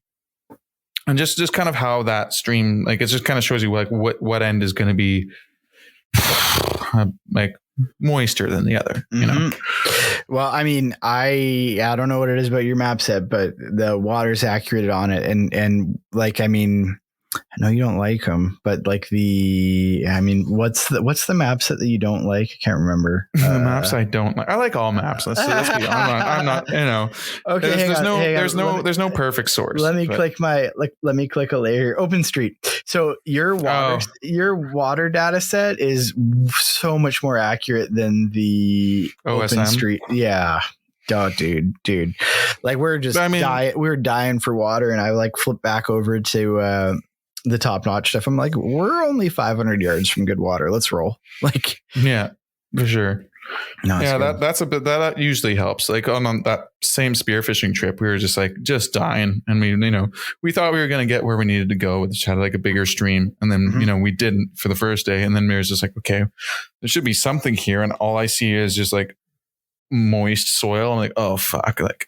and just kind of how that stream, like it just kind of shows you like what end is going to be like moister than the other, Well, I mean, I don't know what it is about your map set, but the water's accurate on it, and like, I mean, I know you don't like them, but like what's the map set that you don't like? I can't remember. The maps I don't like. I like all maps. Let's be honest. I'm not. Okay, there's no perfect source. Let me click a layer here. Open Street. So your water data set is so much more accurate than the OSM? Open Street. Yeah. Oh, dude. Like we're dying for water, and I like flip back over to the Top Notch stuff. I'm like, we're only 500 yards from good water. Let's roll. Like, yeah, for sure. No, Yeah, that's a bit that usually helps. Like on that same spearfishing trip, we were just dying, and we thought we were going to get where we needed to go, which had like a bigger stream, and then we didn't for the first day, and then we were just like, okay, there should be something here, and all I see is just like moist soil. I'm like, oh fuck, like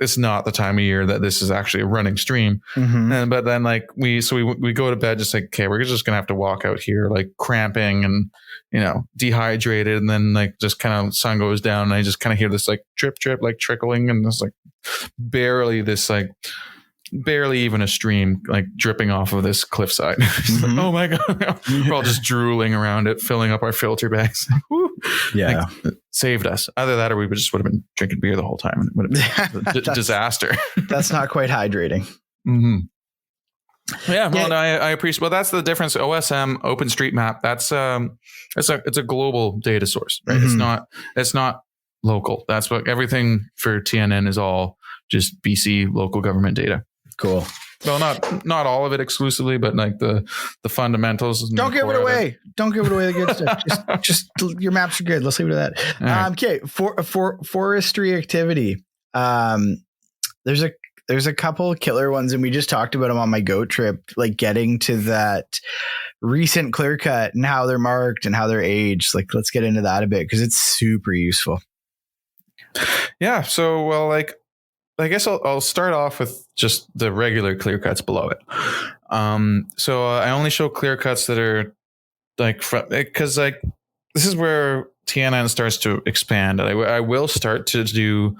it's not the time of year that this is actually a running stream. But then like we go to bed just like, okay, we're just gonna have to walk out here like cramping and dehydrated, and then like just kind of sun goes down and I just kind of hear this like drip like trickling, and this like barely even a stream like dripping off of this cliffside. Like, oh my god, we're all just drooling around it, filling up our filter bags. Yeah, like, it saved us. Either that or we would have been drinking beer the whole time, and it would have been a disaster. That's not quite hydrating. Yeah, well, no, I appreciate. Well, that's the difference. OSM, OpenStreetMap. That's it's a global data source, right? It's not local. That's what everything for TNN is all just BC local government data. Cool. Well, not all of it exclusively, but like the fundamentals. Don't give it away. Don't give it away. The good stuff. Just your maps are good. Let's leave it at that. Right. Okay. For forestry activity. There's a couple killer ones, and we just talked about them on my goat trip, like getting to that recent clear cut and how they're marked and how they're aged. Like, let's get into that a bit because it's super useful. Yeah. So, well, like, I guess I'll start off with just the regular clear cuts below it. So I only show clear cuts that are like, because like this is where TNN starts to expand. I will start to do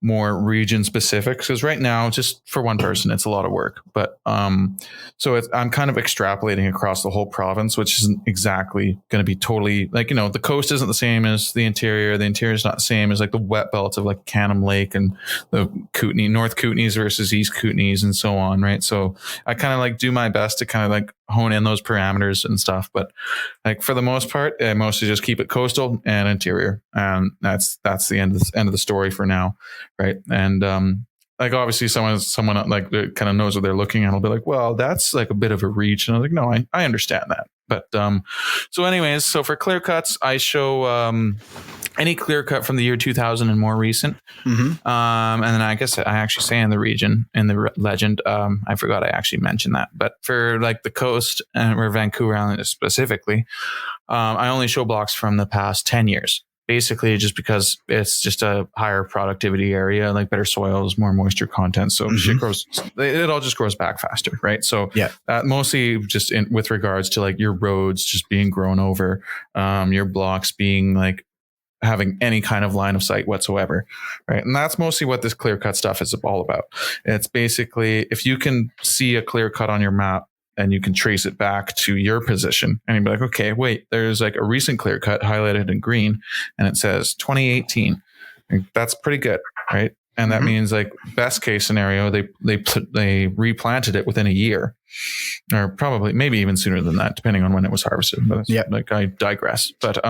more region specific because right now, just for one person, it's a lot of work. But so I'm kind of extrapolating across the whole province, which isn't exactly going to be totally like, the coast isn't the same as the interior. The interior is not the same as like the wet belts of like Canham Lake and the Kootenay, North Kootenays versus East Kootenays and so on. Right. So I kind of like do my best to kind of like hone in those parameters and stuff. But like for the most part, I mostly just keep it coastal and interior. And that's the end of the story for now. Right. And like obviously someone like kind of knows what they're looking at. I'll be like, well, that's like a bit of a reach. And I was like, no, I understand that. But so anyways, so for clear cuts, I show any clear cut from the year 2000 and more recent. And then I guess I actually say in the region, in the legend, I forgot I actually mentioned that. But for like the coast or Vancouver Island specifically, I only show blocks from the past 10 years. Basically, just because it's just a higher productivity area, like better soils, more moisture content. So shit grows, it all just grows back faster, right? So mostly just with regards to like your roads just being grown over, your blocks being like having any kind of line of sight whatsoever, right? And that's mostly what this clear cut stuff is all about. It's basically if you can see a clear cut on your map, and you can trace it back to your position and you'd be like, okay, wait, there's like a recent clear cut highlighted in green and it says 2018. That's pretty good, right? And that means like best case scenario, they replanted it within a year or probably maybe even sooner than that, depending on when it was harvested. But like I digress. But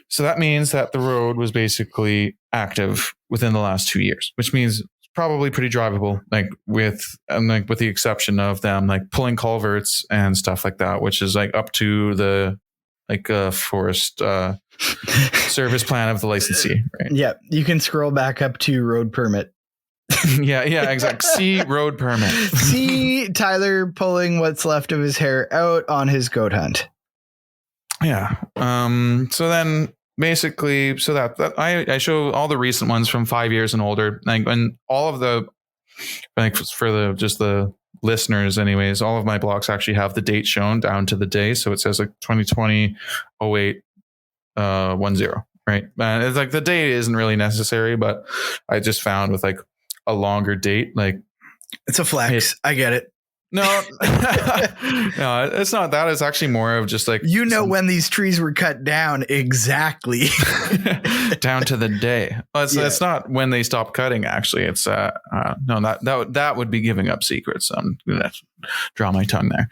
so that means that the road was basically active within the last 2 years, which means probably pretty drivable, like with the exception of them like pulling culverts and stuff like that, which is like up to the like forest service plan of the licensee, right? Yeah, you can scroll back up to road permit. yeah, exactly. See road permit. See Tyler pulling what's left of his hair out on his goat hunt. Yeah. So then basically, so that I show all the recent ones from 5 years and older, like, and all of the, like for the listeners anyways, all of my blocks actually have the date shown down to the day. So it says like 2020 08 10, right? And it's like the date isn't really necessary, but I just found with like a longer date, like it's a flex. I get it. No, no, it's not that. It's actually more of just like, when these trees were cut down exactly down to the day. Well, it's not when they stopped cutting. Actually, it's no, that would be giving up secrets. I'm gonna draw my tongue there.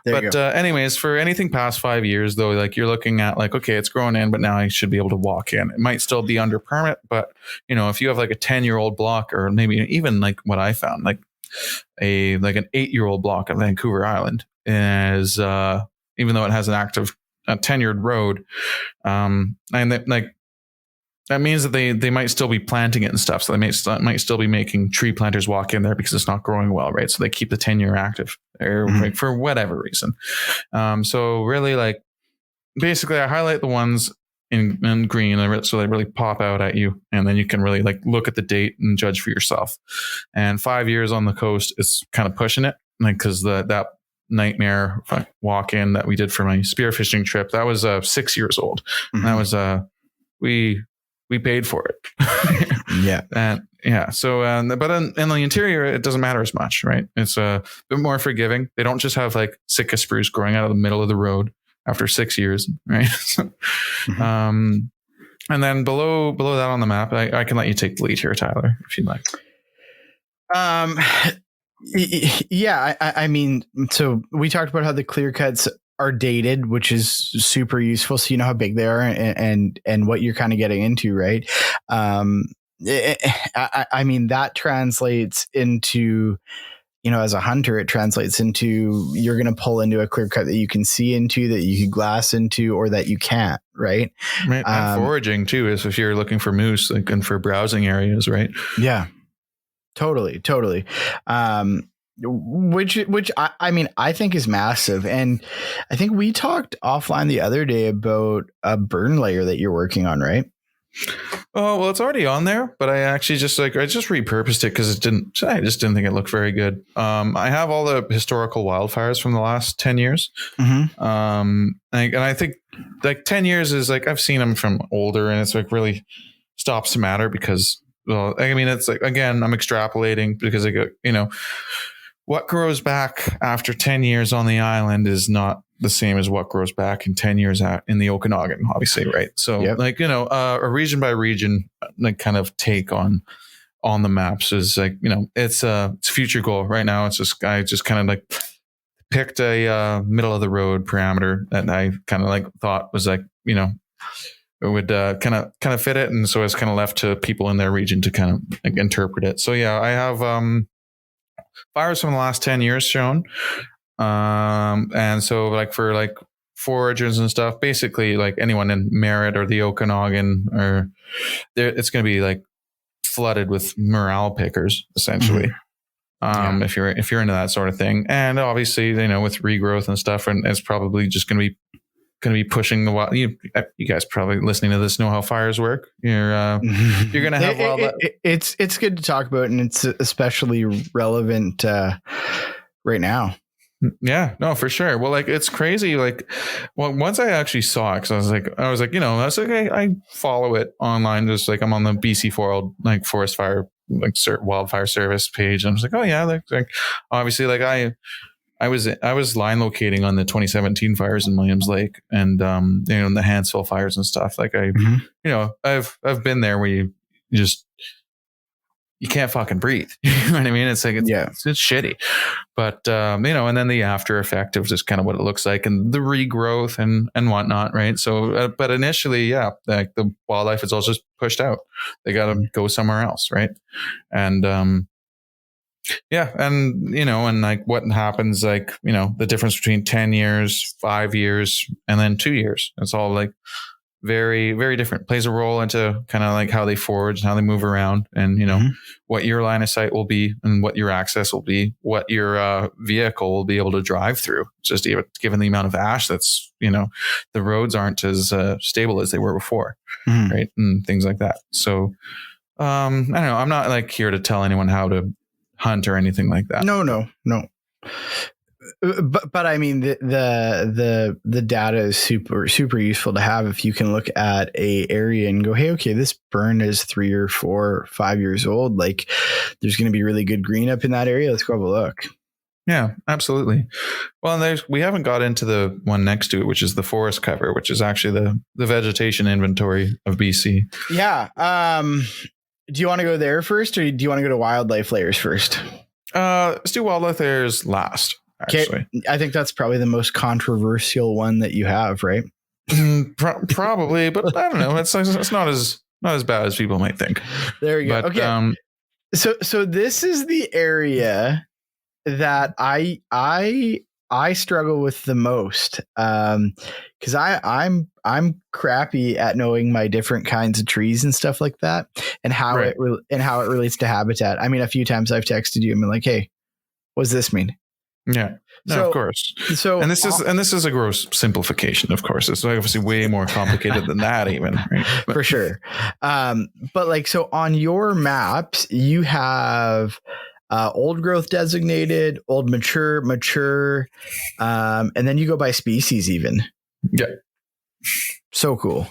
But anyways, for anything past 5 years though, like you're looking at like, okay, it's grown in, but now I should be able to walk in. It might still be under permit, but if you have like a 10-year-old block, or maybe even like what I found, like an 8-year-old block of Vancouver Island is even though it has an active tenured road, and like That means that they might still be planting it and stuff. So they might still be making tree planters walk in there because it's not growing well, right? So they keep the tenure active or like, for whatever reason. So really, like, basically I highlight the ones in green so they really pop out at you, and then you can really like look at the date and judge for yourself. And 5 years on the coast is kind of pushing it, like, because that nightmare walk in that we did for my spearfishing trip, that was 6 years old. And that was we paid for it. Yeah. And yeah. So, but in the interior, it doesn't matter as much, right? It's a bit more forgiving. They don't just have like Sitka spruce growing out of the middle of the road after 6 years, right? And then below that on the map, I can let you take the lead here, Tyler, if you'd like. Yeah. I mean, so we talked about how the clear cuts are dated, which is super useful. So you know how big they are and what you're kind of getting into, right? I mean, that translates into, you know, as a hunter, it translates into you're going to pull into a clear cut that you can see into, that you can glass into, or that you can't, right? Right. And foraging too is if you're looking for moose, like, and for browsing areas, right? Yeah, totally. Which I mean, I think is massive. And I think we talked offline the other day about a burn layer that you're working on, right? Oh, well, it's already on there, but I actually just repurposed it because I just didn't think it looked very good. I have all the historical wildfires from the last 10 years. And I think like 10 years is like, I've seen them from older, and it's like really stops to matter because, well, I mean, it's like, again, I'm extrapolating because I go, you know, what grows back after 10 years on the island is not the same as what grows back in 10 years out in the Okanagan, obviously. Right. So like, you know, a region by region, like kind of take on the maps is like, you know, it's a future goal right now. It's just, I just kind of like picked a middle of the road parameter that I kind of like thought was like, you know, it would kind of fit it. And so it's kind of left to people in their region to kind of like interpret it. So yeah, I have fires from the last 10 years shown. And so like for like foragers and stuff, basically like anyone in Merritt or the Okanagan, or it's going to be like flooded with morale pickers essentially. If you're into that sort of thing. And obviously, you know, with regrowth and stuff, and it's probably just going to be pushing the wild. You guys probably listening to this know how fires work. You're going to have wildlife. It's good to talk about, and it's especially relevant right now. Yeah, no, for sure. Well, like it's crazy. Like, well, once I actually saw it, because I was like, you know, that's okay. I follow it online. Just like I'm on the BC Forest Fire Wildfire Service page. And I was like, oh yeah, like obviously, like I was line locating on the 2017 fires in Williams Lake and you know, the Hansville fires and stuff. Like you know, I've been there where you can't fucking breathe. You know what I mean? It's like it's shitty. But you know, and then the after effect of just kind of what it looks like and the regrowth and whatnot, right? So but initially, yeah, like the wildlife is all just pushed out. They got to go somewhere else, right? And yeah. And, you know, and like what happens, like, you know, the difference between 10 years, 5 years, and then 2 years. It's all like very, very different. Plays a role into kind of like how they forage and how they move around and, you know, what your line of sight will be and what your access will be, what your vehicle will be able to drive through. Just even given the amount of ash that's, you know, the roads aren't as stable as they were before. Right. And things like that. So I don't know. I'm not like here to tell anyone how to hunt or anything like that. No. But I mean, the data is super useful to have if you can look at a area and go, hey, okay, this burn is 3 or 4 or 5 years old. Like there's going to be really good green up in that area. Let's go have a look. Yeah, absolutely. Well, and we haven't got into the one next to it, which is the forest cover, which is actually the vegetation inventory of BC. Yeah. Do you want to go there first, or do you want to go to wildlife layers first? Let's do wildlife layers last. Actually, I think that's probably the most controversial one that you have, right? Probably, but I don't know. It's not as bad as people might think. There you go. Okay. So this is the area that I I struggle with the most, because I'm crappy at knowing my different kinds of trees and stuff like that, and how Right. how it relates to habitat. I mean, a few times I've texted you and been like, "Hey, what does this mean?" Yeah. No, So- of course. So And this is a gross simplification, of course. It's obviously way more complicated than that, even. Right? But, for sure. But like, so on your maps, you have old growth designated, old mature, and then you go by species even. yeah. So cool.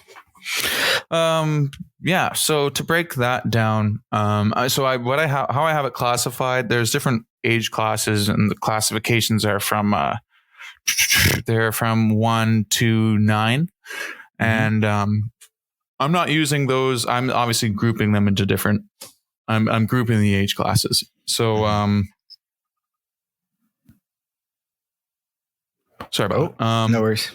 Yeah. So to break that down, how I have it classified, there's different age classes, and the classifications are from they're from 1 to 9, and I'm not using those. I'm obviously grouping them into different. I'm grouping the age classes. So sorry about that. No worries.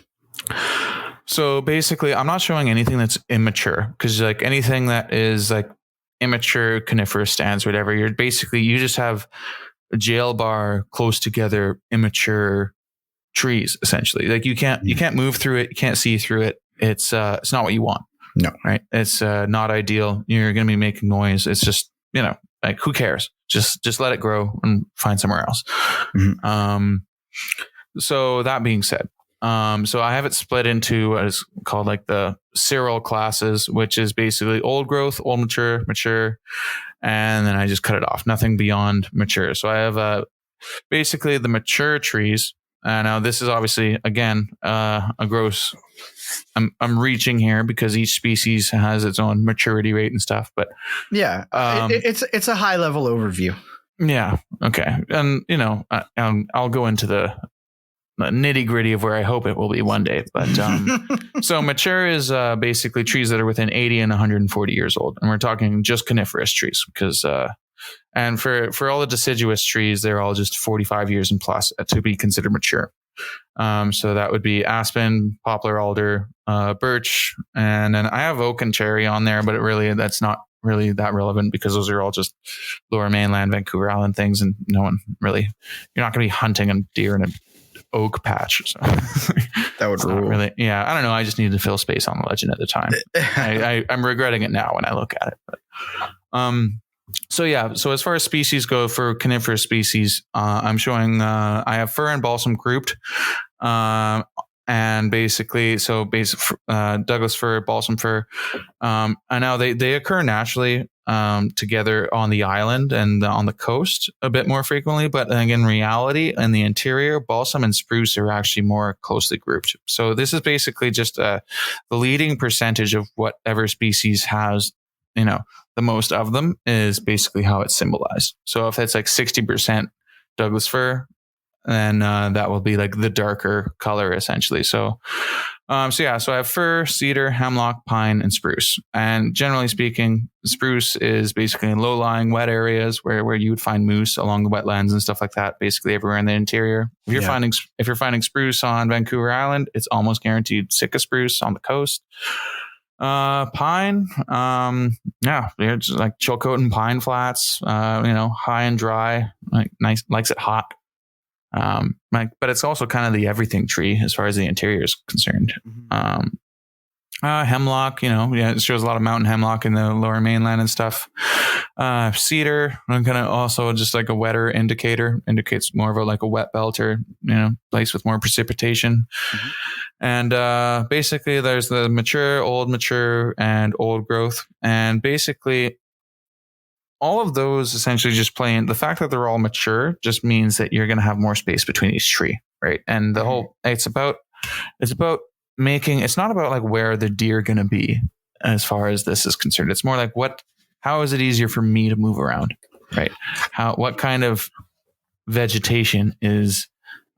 So basically, I'm not showing anything that's immature, because like anything that is like immature coniferous stands, whatever, you just have a jail bar close together, immature trees, essentially. Like you can't move through it, you can't see through it. It's not what you want. No. Right. It's not ideal. You're going to be making noise. It's just, like who cares? Just let it grow and find somewhere else. Mm-hmm. So that being said, so I have it split into what is called like the Cyril classes, which is basically old growth, old mature, and then I just cut it off. Nothing beyond mature. So I have basically the mature trees. Now this is obviously again a gross. I'm reaching here because each species has its own maturity rate and stuff. But yeah, it's a high level overview. Yeah. Okay. And I'll go into the nitty gritty of where I hope it will be one day. But so mature is basically trees that are within 80 and 140 years old, and we're talking just coniferous trees, because and for all the deciduous trees, they're all just 45 years and plus to be considered mature. So that would be aspen, poplar, alder, birch, and then I have oak and cherry on there, but that's not really that relevant, because those are all just lower mainland Vancouver Island things, and no one really, you're not going to be hunting a deer in an oak patch. So that would rule. Really, yeah. I don't know. I just needed to fill space on the legend at the time. I'm regretting it now when I look at it. But, so yeah. So as far as species go for coniferous species, I'm showing I have fir and balsam grouped. And basically, Douglas fir, balsam fir, and now they occur naturally together on the island and on the coast a bit more frequently. But in reality, in the interior, balsam and spruce are actually more closely grouped. So this is basically just the leading percentage of whatever species has, the most of them is basically how it's symbolized. So if it's like 60% Douglas fir, then that will be like the darker color essentially. So I have fir, cedar, hemlock, pine, and spruce. And generally speaking, spruce is basically in low-lying wet areas where you would find moose along the wetlands and stuff like that, basically everywhere in the interior. If you're finding spruce on Vancouver Island, it's almost guaranteed Sitka spruce on the coast. Pine, it's like Chilcotin pine flats, high and dry, like nice, likes it hot. But it's also kind of the everything tree as far as the interior is concerned. Hemlock, it shows a lot of mountain hemlock in the lower mainland and stuff. Cedar, I'm kind of also just like a wetter indicator, indicates more of a wet belt or, place with more precipitation. Mm-hmm. And basically there's the mature, and old growth. And basically all of those essentially just play in. The fact that they're all mature just means that you're going to have more space between each tree, right? And the whole, it's about making, it's not about like where the deer are going to be as far as this is concerned. It's more like how is it easier for me to move around, right? What kind of vegetation is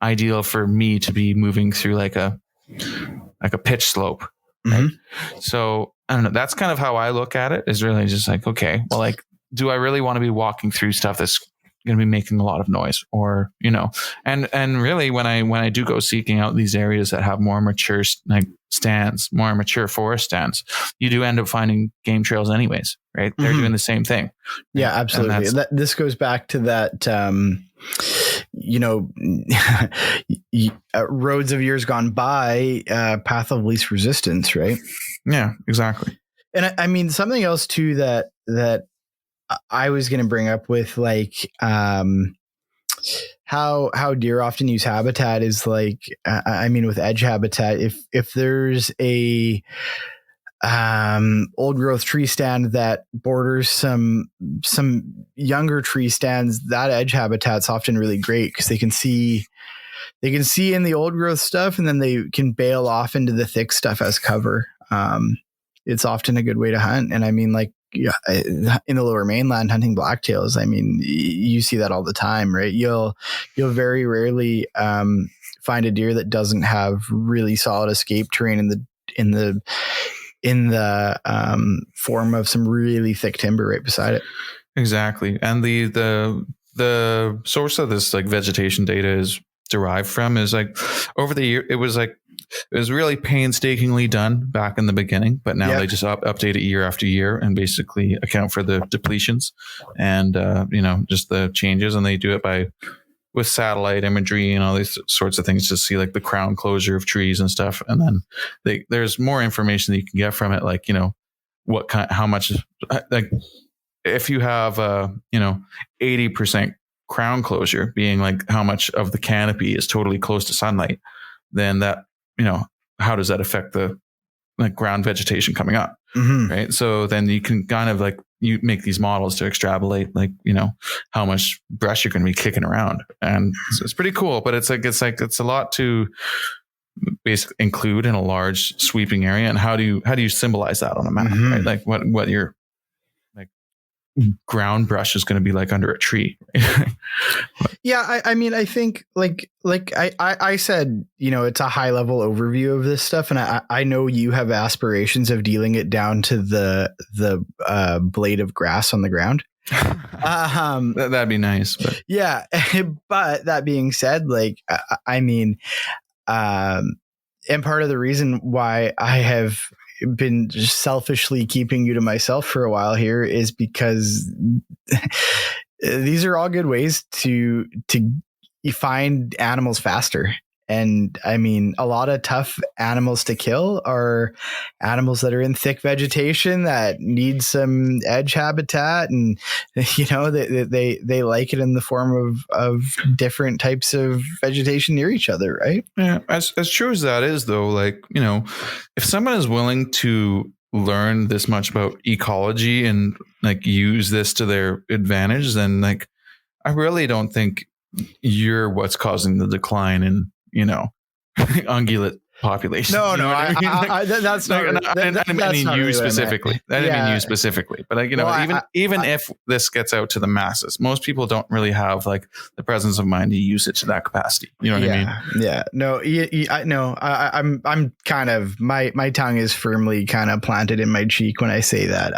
ideal for me to be moving through like a pitch slope, right? Mm-hmm. So I don't know. That's kind of how I look at it, is really just like, okay, well, like, do I really want to be walking through stuff that's going to be making a lot of noise, or, and really when I do go seeking out these areas that have more mature stands, more mature forest stands, you do end up finding game trails anyways, right? They're doing the same thing. Yeah, absolutely. This goes back to that, roads of years gone by, path of least resistance, right? Yeah, exactly. And I mean, something else too that I was going to bring up with like how deer often use habitat is like, I mean, with edge habitat, if there's a old growth tree stand that borders some younger tree stands, that edge habitat's often really great because they can see in the old growth stuff, and then they can bail off into the thick stuff as cover. It's often a good way to hunt. And I mean, like, in the lower mainland hunting blacktails, I mean, you see that all the time, right? You'll very rarely find a deer that doesn't have really solid escape terrain in the form of some really thick timber right beside it. Exactly. And the source of this like vegetation data is derived from is like over the year, it was really painstakingly done back in the beginning, but now they just update it year after year and basically account for the depletions and, just the changes. And they do it with satellite imagery and all these sorts of things to see like the crown closure of trees and stuff. And then there's more information that you can get from it. Like, how much, like if you have, 80% crown closure being like how much of the canopy is totally close to sunlight, then that, how does that affect the like ground vegetation coming up? Mm-hmm. Right. So then you can kind of like, you make these models to extrapolate like, how much brush you're going to be kicking around. And so it's pretty cool, but it's a lot to basically include in a large sweeping area. And how do you symbolize that on a map? Mm-hmm. Right? Like what your like ground brush is going to be like under a tree. Yeah. I mean, I think like I said, it's a high level overview of this stuff. And I know you have aspirations of dealing it down to the blade of grass on the ground. That'd be nice. But. Yeah. But that being said, like, I mean, and part of the reason why I have been just selfishly keeping you to myself for a while here is because these are all good ways to find animals faster. And I mean, a lot of tough animals to kill are animals that are in thick vegetation that need some edge habitat, and they like it in the form of different types of vegetation near each other, right? Yeah, as true as that is, though, like if someone is willing to learn this much about ecology and like use this to their advantage, then like I really don't think you're what's causing the decline in ungulate population. No, that's not. I didn't mean you specifically. I didn't mean you specifically. But like, even if this gets out to the masses, most people don't really have like the presence of mind to use it to that capacity. You know what I mean? Yeah. No. I'm kind of my tongue is firmly kind of planted in my cheek when I say that.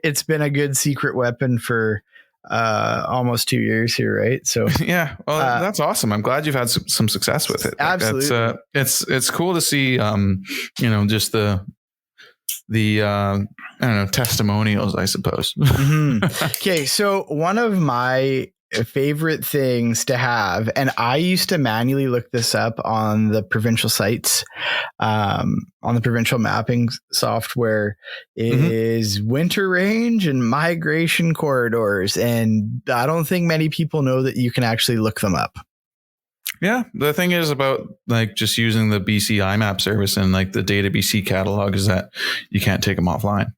It's been a good secret weapon for almost 2 years here, right? So yeah, well, that's awesome. I'm glad you've had some success with it. Absolutely, it's cool to see. Just the I don't know, testimonials, I suppose. Mm-hmm. Okay, so one of my favorite things to have, and I used to manually look this up on the provincial sites, on the provincial mapping software, is winter range and migration corridors. And I don't think many people know that you can actually look them up. Yeah. The thing is about like just using the BC IMAP service and like the Data BC catalog is that you can't take them offline.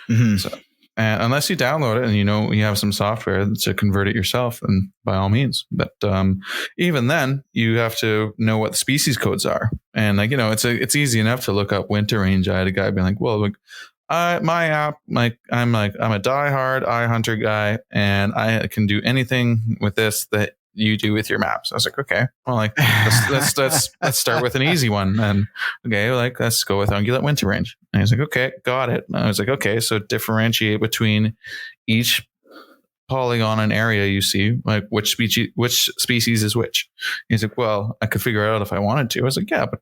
Mm-hmm. So, and unless you download it and you have some software to convert it yourself, then by all means. But even then, you have to know what the species codes are. And like it's easy enough to look up winter range. I had a guy being like, "Well, look, my app, like I'm a diehard eye hunter guy, and I can do anything with this that you do with your maps." I was like, okay, well, like let's start with an easy one. And okay, like let's go with ungulate winter range. And he's like, okay, got it. And I was like, okay, so differentiate between each polygon and area you see, like which species is which. He's like, well, I could figure it out if I wanted to. I was like, yeah, but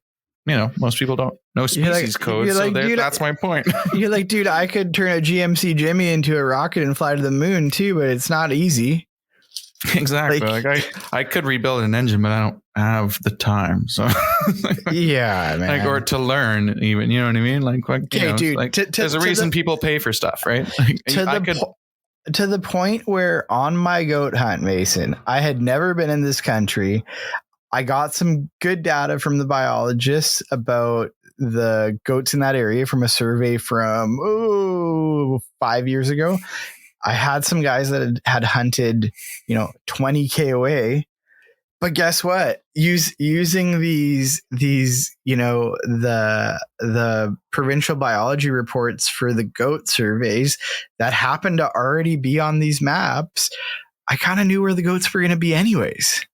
most people don't know species code. So that's my point. You're like, dude, I could turn a GMC Jimmy into a rocket and fly to the moon too, but it's not easy. Exactly. Like I could rebuild an engine, but I don't have the time. So yeah, man. Like, or to learn even, you know what I mean? Like, dude, like, there's a reason people pay for stuff, right? Like, to the point where on my goat hunt, Mason, I had never been in this country. I got some good data from the biologists about the goats in that area from a survey from 5 years ago. I had some guys that had hunted, 20 KOA, but guess what? Using these, the provincial biology reports for the goat surveys that happened to already be on these maps, I kind of knew where the goats were going to be anyways.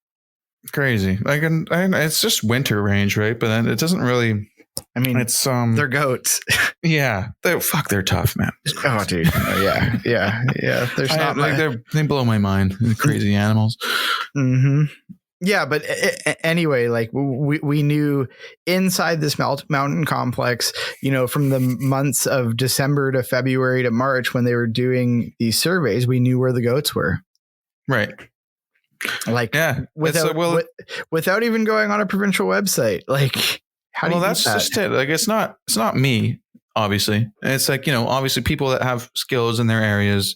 Crazy. Like, and it's just winter range, right? But then it doesn't really. I mean, it's they're goats. Yeah, they're tough, man. Oh, dude. Yeah. There's not they blow my mind. They're crazy animals. Mm-hmm. Yeah, but anyway, like we knew inside this mountain complex, from the months of December to February to March when they were doing these surveys, we knew where the goats were. Right. Like, without even going on a provincial website, like. That's just it. Like, it's not me, obviously. It's like, obviously people that have skills in their areas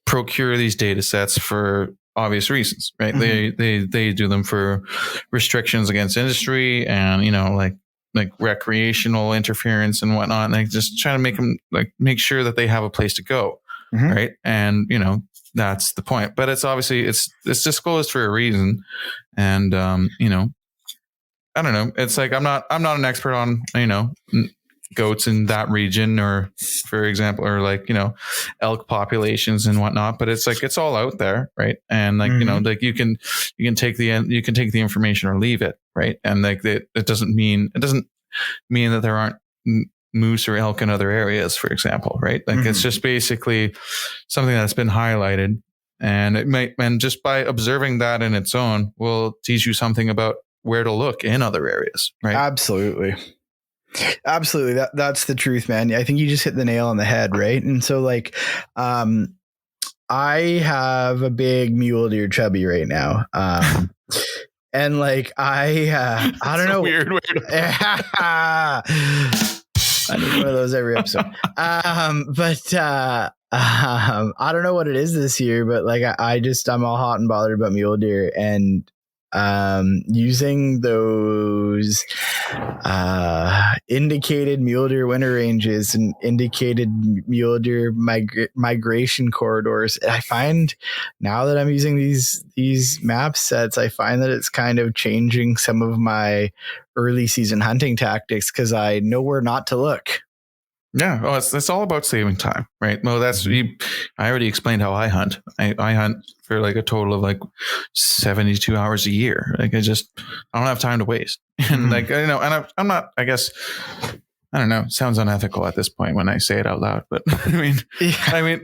procure these data sets for obvious reasons, right? Mm-hmm. They do them for restrictions against industry and, like recreational interference and whatnot. And they just try to make sure that they have a place to go. Mm-hmm. Right. And, that's the point. But it's obviously it's disclosed for a reason. And, I don't know. It's like I'm not an expert on goats in that region, or for example, or like elk populations and whatnot. But it's like it's all out there, right? And like like you can take the information or leave it, right? And like it doesn't mean that there aren't moose or elk in other areas, for example, right? Like it's just basically something that's been highlighted, and just by observing that in its own will teach you something about where to look in other areas, right? Absolutely. That's the truth, man. I think you just hit the nail on the head, right? And so like, I have a big mule deer chubby right now. And like, I don't know. Weird way to I need one of those every episode. I don't know what it is this year, but like, I'm all hot and bothered about mule deer, and using those indicated mule deer winter ranges and indicated mule deer migration corridors. I find now that I'm using these map sets, I find that it's kind of changing some of my early season hunting tactics because I know where not to look. Yeah. Oh, it's all about saving time, right? Well, I already explained how I hunt. I hunt for like a total of like 72 hours a year. Like I don't have time to waste. And like, and I'm not, I guess, I don't know, sounds unethical at this point when I say it out loud, but I mean,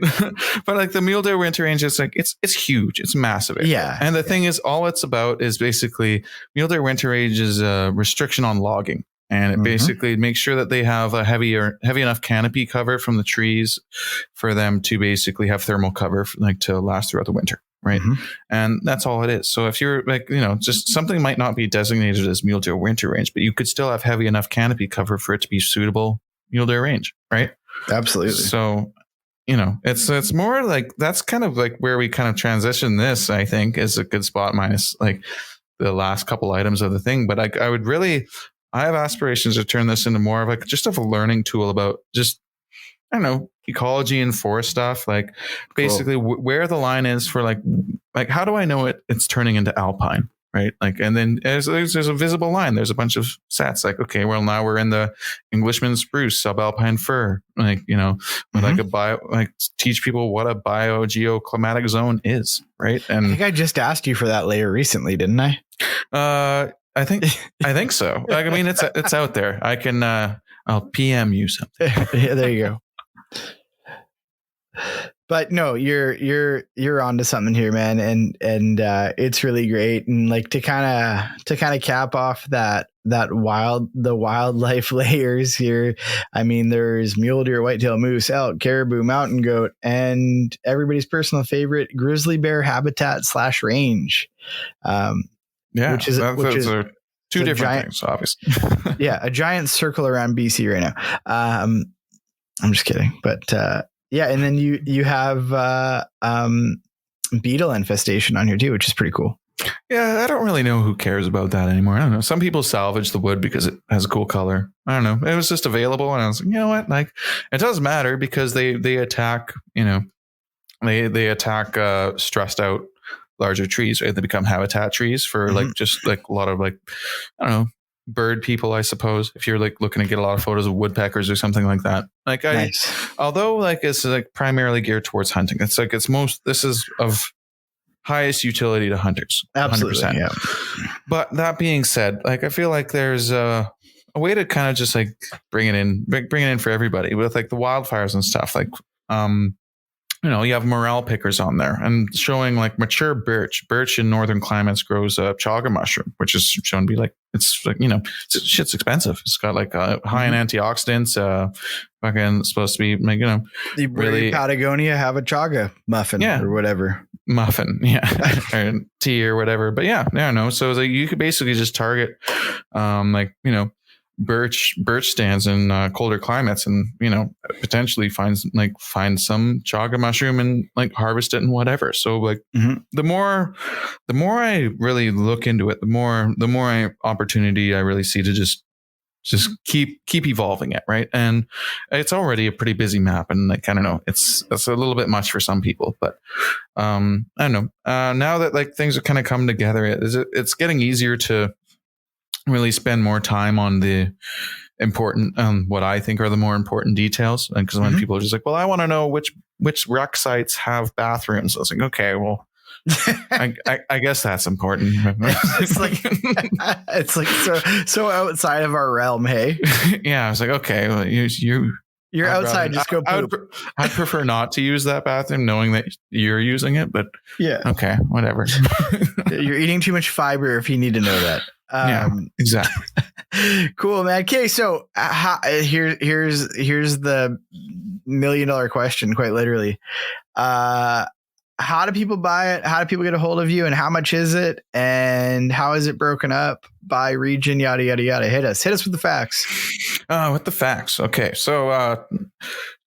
but like the mule deer winter range, it's like, it's huge. It's massive. Yeah. And the thing is, all it's about is basically mule deer winter range is a restriction on logging. And it basically makes sure that they have a heavy enough canopy cover from the trees for them to basically have thermal cover to last throughout the winter. Right. Mm-hmm. And that's all it is. So if you're like, just something might not be designated as mule deer winter range, but you could still have heavy enough canopy cover for it to be suitable mule deer range. Right. Absolutely. So, it's more like that's kind of like where we kind of transition this, I think, is a good spot minus like the last couple items of the thing. But I have aspirations to turn this into more of like just a learning tool about just, I don't know, ecology and forest stuff. Like basically where the line is for like how do I know it's turning into alpine, right? Like, and then there's a visible line. There's a bunch of sats like, okay, well now we're in the Englishman spruce, subalpine fir, like, teach people what a biogeoclimatic zone is, right? And I think I just asked you for that layer recently, didn't I? I think so. Like, I mean, it's out there. I can, I'll PM you something. Yeah, there you go. But no, you're onto something here, man. And it's really great. And like to kind of cap off that the wildlife layers here. I mean, there's mule deer, whitetail, moose, elk, caribou, mountain goat, and everybody's personal favorite, grizzly bear habitat / range. Which is two different things, obviously. Yeah, a giant circle around BC right now. I'm just kidding, but yeah, and then you have beetle infestation on here too, which is pretty cool. Yeah, I don't really know who cares about that anymore. I don't know. Some people salvage the wood because it has a cool color. I don't know. It was just available, and I was like, you know what? Like, it doesn't matter because they attack. They attack stressed out larger trees. Right? They become habitat trees for like just like a lot of like, I don't know, bird people, I suppose. If you're like looking to get a lot of photos of woodpeckers or something like that. Like although like it's like primarily geared towards hunting. It's like this is of highest utility to hunters. Absolutely. 100%. Yeah. But that being said, like I feel like there's a way to kind of just like bring it in for everybody with like the wildfires and stuff. Like, you have morel pickers on there and showing like mature birch. Birch in northern climates grows a chaga mushroom, which is shown to be like, it's like, shit's expensive. It's got like high in antioxidants. Fucking supposed to be like, the really Patagonia have a chaga muffin or whatever. Muffin, yeah, or tea or whatever. But yeah, no. So it's like you could basically just target, birch stands in colder climates, and potentially find some chaga mushroom and like harvest it and whatever. So like the more I really look into it, the more opportunity I really see to just keep evolving it, right? And it's already a pretty busy map, and like I don't know, it's a little bit much for some people, but I don't know. Now that like things are kind of coming together, it's getting easier to really spend more time on the important, what I think are the more important details. And because when people are just like, well, I want to know which rec sites have bathrooms, I was like, okay, well, I guess that's important. it's like so outside of our realm. Hey, yeah, I was like, okay, well, you're outside. Just go poop. I'd prefer not to use that bathroom, knowing that you're using it. But yeah, okay, whatever. You're eating too much fiber if you need to know that. Yeah, exactly. Cool, man. Okay, so here's the $1 million question, quite literally. How do people buy it? How do people get a hold of you? And how much is it? And how is it broken up by region? Yada, yada, yada. Hit us with the facts. With the facts. Okay. So,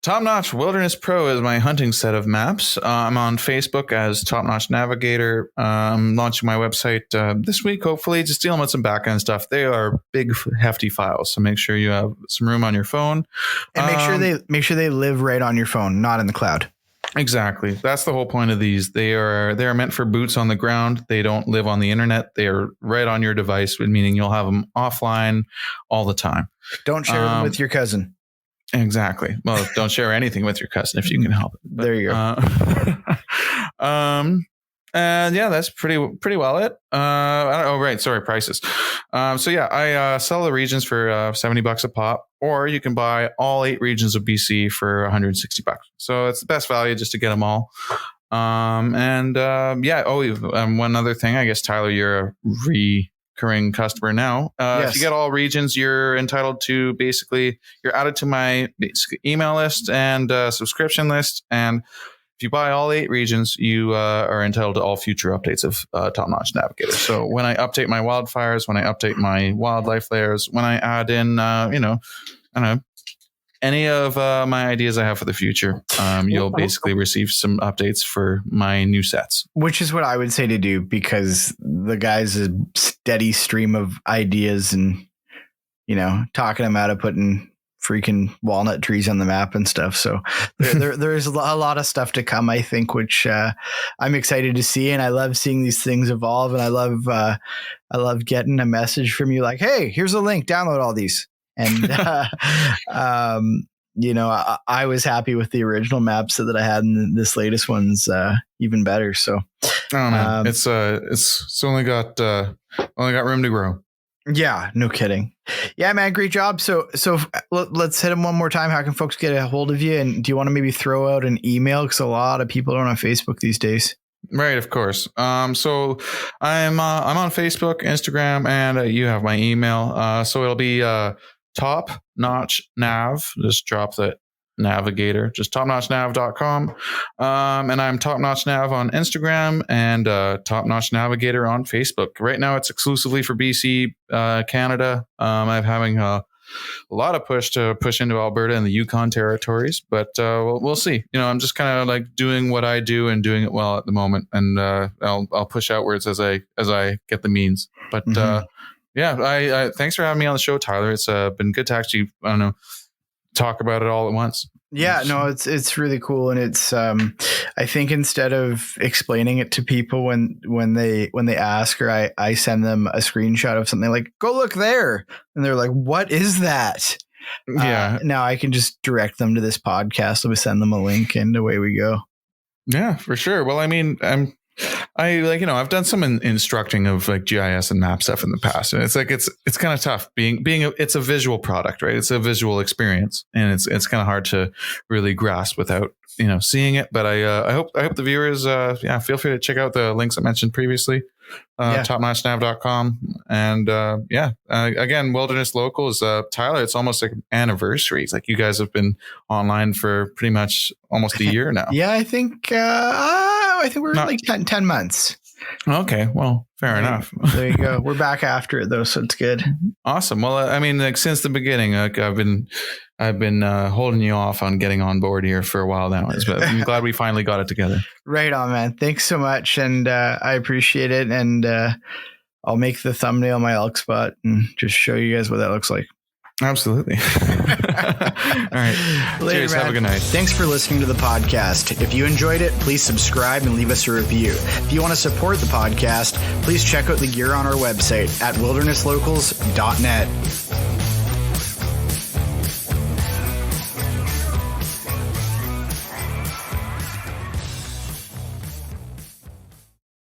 Top Notch Wilderness Pro is my hunting set of maps. I'm on Facebook as Top Notch Navigator. I'm launching my website this week, hopefully, just dealing with some backend stuff. They are big, hefty files, so make sure you have some room on your phone. And make sure they live right on your phone, not in the cloud. Exactly. That's the whole point of these. They are meant for boots on the ground. They don't live on the internet. They are right on your device, meaning you'll have them offline all the time. Don't share them with your cousin. Exactly. Well, don't share anything with your cousin if you can help it. But, there you go. And yeah, that's pretty well it. Right. Sorry, prices. So yeah, I sell the regions for $70 a pop, or you can buy all 8 regions of BC for $160. So it's the best value just to get them all. One other thing, I guess, Tyler, you're a recurring customer now. Yes. If you get all regions, you're entitled to you're added to my email list and subscription list. And if you buy all 8 regions, you are entitled to all future updates of Top Notch Navigator. So when I update my wildfires, when I update my wildlife layers, when I add in, I don't know, any of my ideas I have for the future, you'll basically receive some updates for my new sets. Which is what I would say to do, because the guy's a steady stream of ideas and, talking him out of putting freaking walnut trees on the map and stuff. So there's a lot of stuff to come, I think, which I'm excited to see. And I love seeing these things evolve. And I love getting a message from you like, hey, here's a link, download all these. And, I was happy with the original maps that I had, and this latest one's even better. So it's only got room to grow. Yeah, no kidding. Yeah, man, great job. So let's hit them one more time. How can folks get a hold of you? And do you want to maybe throw out an email? Because a lot of people aren't on Facebook these days. Right, of course. So I'm on Facebook, Instagram, and you have my email. So it'll be Top Notch Nav. Just drop the Navigator, just topnotchnav.com. And I'm Top Notch Nav on Instagram and Top Notch Navigator on Facebook. Right now, it's exclusively for BC, Canada. I'm having a lot of push into Alberta and the Yukon territories, but we'll see. I'm just kind of like doing what I do and doing it well at the moment, and I'll push outwards as I get the means. But yeah, I thanks for having me on the show, Tyler. It's been good to actually talk about it all at once. Yeah, no, it's really cool, and it's I think instead of explaining it to people when they ask, or I send them a screenshot of something like, go look there, and they're like, what is that? Yeah. Now I can just direct them to this podcast. We send them a link, and away we go. Yeah, for sure. Well, I mean, I've done some instructing of like GIS and map stuff in the past, and it's like it's kind of tough it's a visual product, right? It's a visual experience, and it's kind of hard to really grasp without seeing it. But I hope the viewers feel free to check out the links I mentioned previously, topnotchnav.com, and again, Wilderness Locals, Tyler. It's almost like an anniversary. It's like you guys have been online for pretty much almost a year now. Yeah, I think we're like 10 months. Okay, well, fair enough. There you go. We're back after it though, so it's good. Awesome. Well, I mean, like since the beginning, like I've been holding you off on getting on board here for a while now. But I'm glad we finally got it together. Right on, man. Thanks so much, and I appreciate it. And I'll make the thumbnail my elk spot and just show you guys what that looks like. Absolutely. All right. Later, cheers. man. Have a good night. Thanks for listening to the podcast. If you enjoyed it, please subscribe and leave us a review. If you want to support the podcast, please check out the gear on our website at wildernesslocals.net.